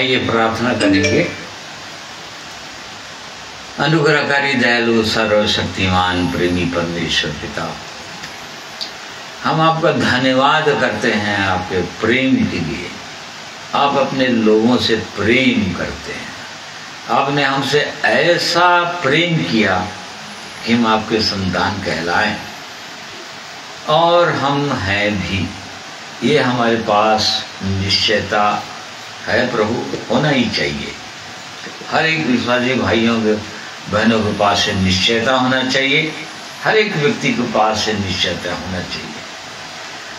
आइए प्रार्थना करेंगे। अनुग्रहकारी दयालु सर्वशक्तिमान प्रेमी परमेश्वर पिता, हम आपका धन्यवाद करते हैं आपके प्रेम के लिए। आप अपने लोगों से प्रेम करते हैं। आपने हमसे ऐसा प्रेम किया कि हम आपके संतान कहलाएं, और हम हैं भी। ये हमारे पास निश्चयता है प्रभु, होना ही चाहिए। हर एक विश्वासी भाइयों के बहनों के पास से निश्चयता होना चाहिए, हर एक व्यक्ति के पास से निश्चयता होना चाहिए।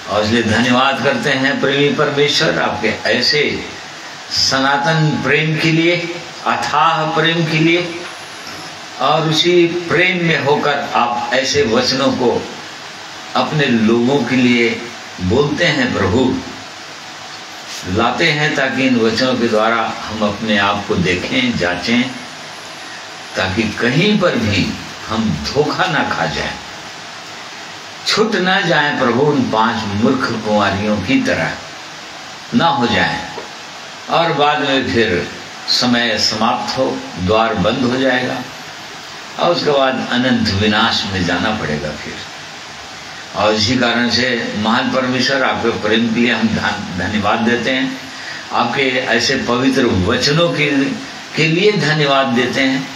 और इसलिए धन्यवाद करते हैं प्रेमी परमेश्वर आपके ऐसे सनातन प्रेम के लिए, अथाह प्रेम के लिए। और उसी प्रेम में होकर आप ऐसे वचनों को अपने लोगों के लिए बोलते हैं प्रभु, लाते हैं, ताकि इन वचनों के द्वारा हम अपने आप को देखें, जांचें, ताकि कहीं पर भी हम धोखा ना खा जाएं, छूट ना जाएं प्रभु, उन 5 मूर्ख कुंवारियों की तरह ना हो जाएं, और बाद में फिर समय समाप्त हो, द्वार बंद हो जाएगा, और उसके बाद अनंत विनाश में जाना पड़ेगा फिर। और इसी कारण से महान परमेश्वर आपके प्रेम के लिए हम धन्यवाद देते हैं। आपके ऐसे पवित्र वचनों के लिए धन्यवाद देते हैं,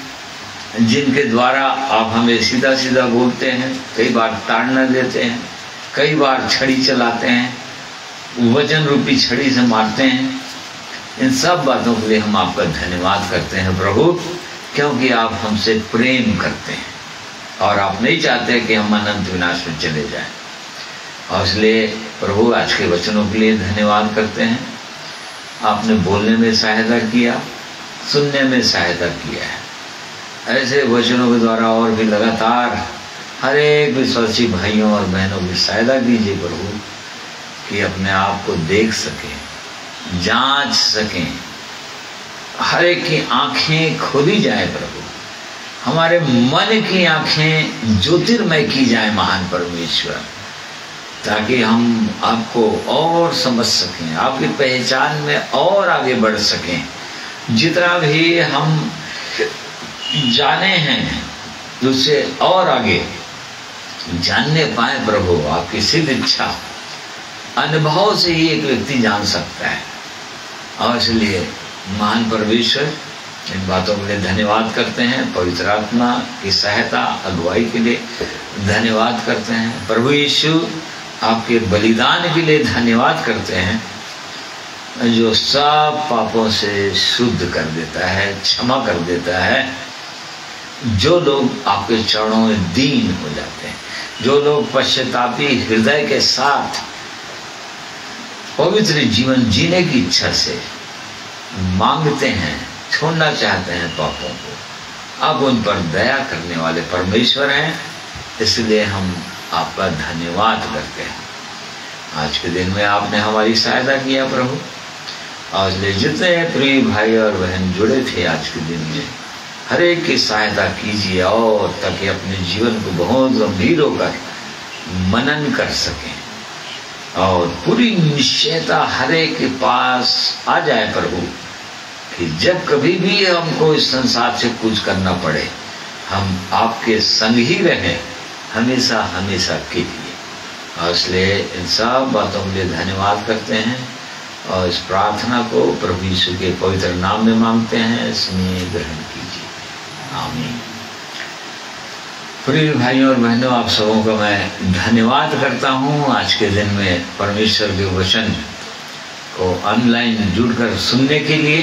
जिनके द्वारा आप हमें सीधा सीधा बोलते हैं, कई बार ताड़ना देते हैं, कई बार छड़ी चलाते हैं, वचन रूपी छड़ी से मारते हैं। इन सब बातों के लिए हम आपका धन्यवाद करते हैं प्रभु, क्योंकि आप हमसे प्रेम करते हैं और आप नहीं चाहते कि हम अनंत विनाश में चले जाएं। और इसलिए प्रभु आज के वचनों के लिए धन्यवाद करते हैं। आपने बोलने में सहायता किया, सुनने में सहायता किया है। ऐसे वचनों के द्वारा और भी लगातार हर एक विश्वासी भाइयों और बहनों की सहायता कीजिए प्रभु, कि अपने आप को देख सकें, जांच सकें, हर एक की आंखें खोली जाए प्रभु, हमारे मन की आंखें ज्योतिर्मय की जाए महान परमेश्वर, ताकि हम आपको और समझ सकें, आपकी पहचान में और आगे बढ़ सकें। जितना भी हम जाने हैं उससे और आगे जानने पाए प्रभु। आपकी सिद्ध इच्छा अनुभव से ही एक व्यक्ति जान सकता है। और इसलिए महान परमेश्वर इन बातों के लिए धन्यवाद करते हैं। पवित्र आत्मा की सहायता, अगुवाई के लिए धन्यवाद करते हैं। प्रभु यीशु आपके बलिदान के लिए धन्यवाद करते हैं, जो सब पापों से शुद्ध कर देता है, क्षमा कर देता है। जो लोग आपके चरणों में दीन हो जाते हैं, जो लोग पश्चातापी हृदय के साथ पवित्र जीवन जीने की इच्छा से मांगते हैं, छोड़ना चाहते हैं पापों को, आप उन पर दया करने वाले परमेश्वर हैं। इसलिए हम आपका धन्यवाद करते हैं। आज के दिन में आपने हमारी सहायता किया प्रभु, और इसलिए जितने प्रिय भाई और बहन जुड़े थे आज के दिन में, हर एक की सहायता कीजिए, और ताकि अपने जीवन को बहुत गंभीर होकर मनन कर सकें, और पूरी निश्चयता हर एक के पास आ जाए प्रभु, कि जब कभी भी हमको इस संसार से कुछ करना पड़े, हम आपके संग ही रहें हमेशा हमेशा के लिए। और इसलिए इन सब बातों के लिए धन्यवाद करते हैं, और इस प्रार्थना को प्रभु यीशु के पवित्र नाम में मांगते हैं। इसमें ग्रहण कीजिए, आमीन। प्रिय भाइयों और बहनों, आप सबों का मैं धन्यवाद करता हूँ आज के दिन में परमेश्वर के वचन को ऑनलाइन जुड़कर सुनने के लिए।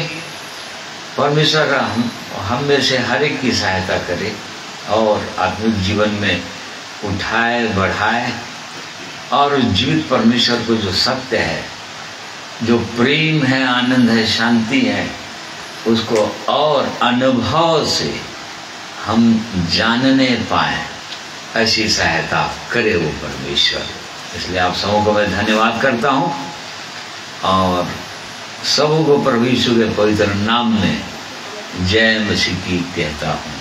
परमेश्वर हम में से हर एक की सहायता करे, और आत्मिक जीवन में उठाए, बढ़ाए, और जीवित परमेश्वर को जो सत्य है, जो प्रेम है, आनंद है, शांति है, उसको और अनुभव से हम जानने पाए, ऐसी सहायता करे वो परमेश्वर। इसलिए आप सबों को मैं धन्यवाद करता हूँ, और सबों को प्रभु यीशु के पवित्र नाम में जय मसीह की कहता हूँ।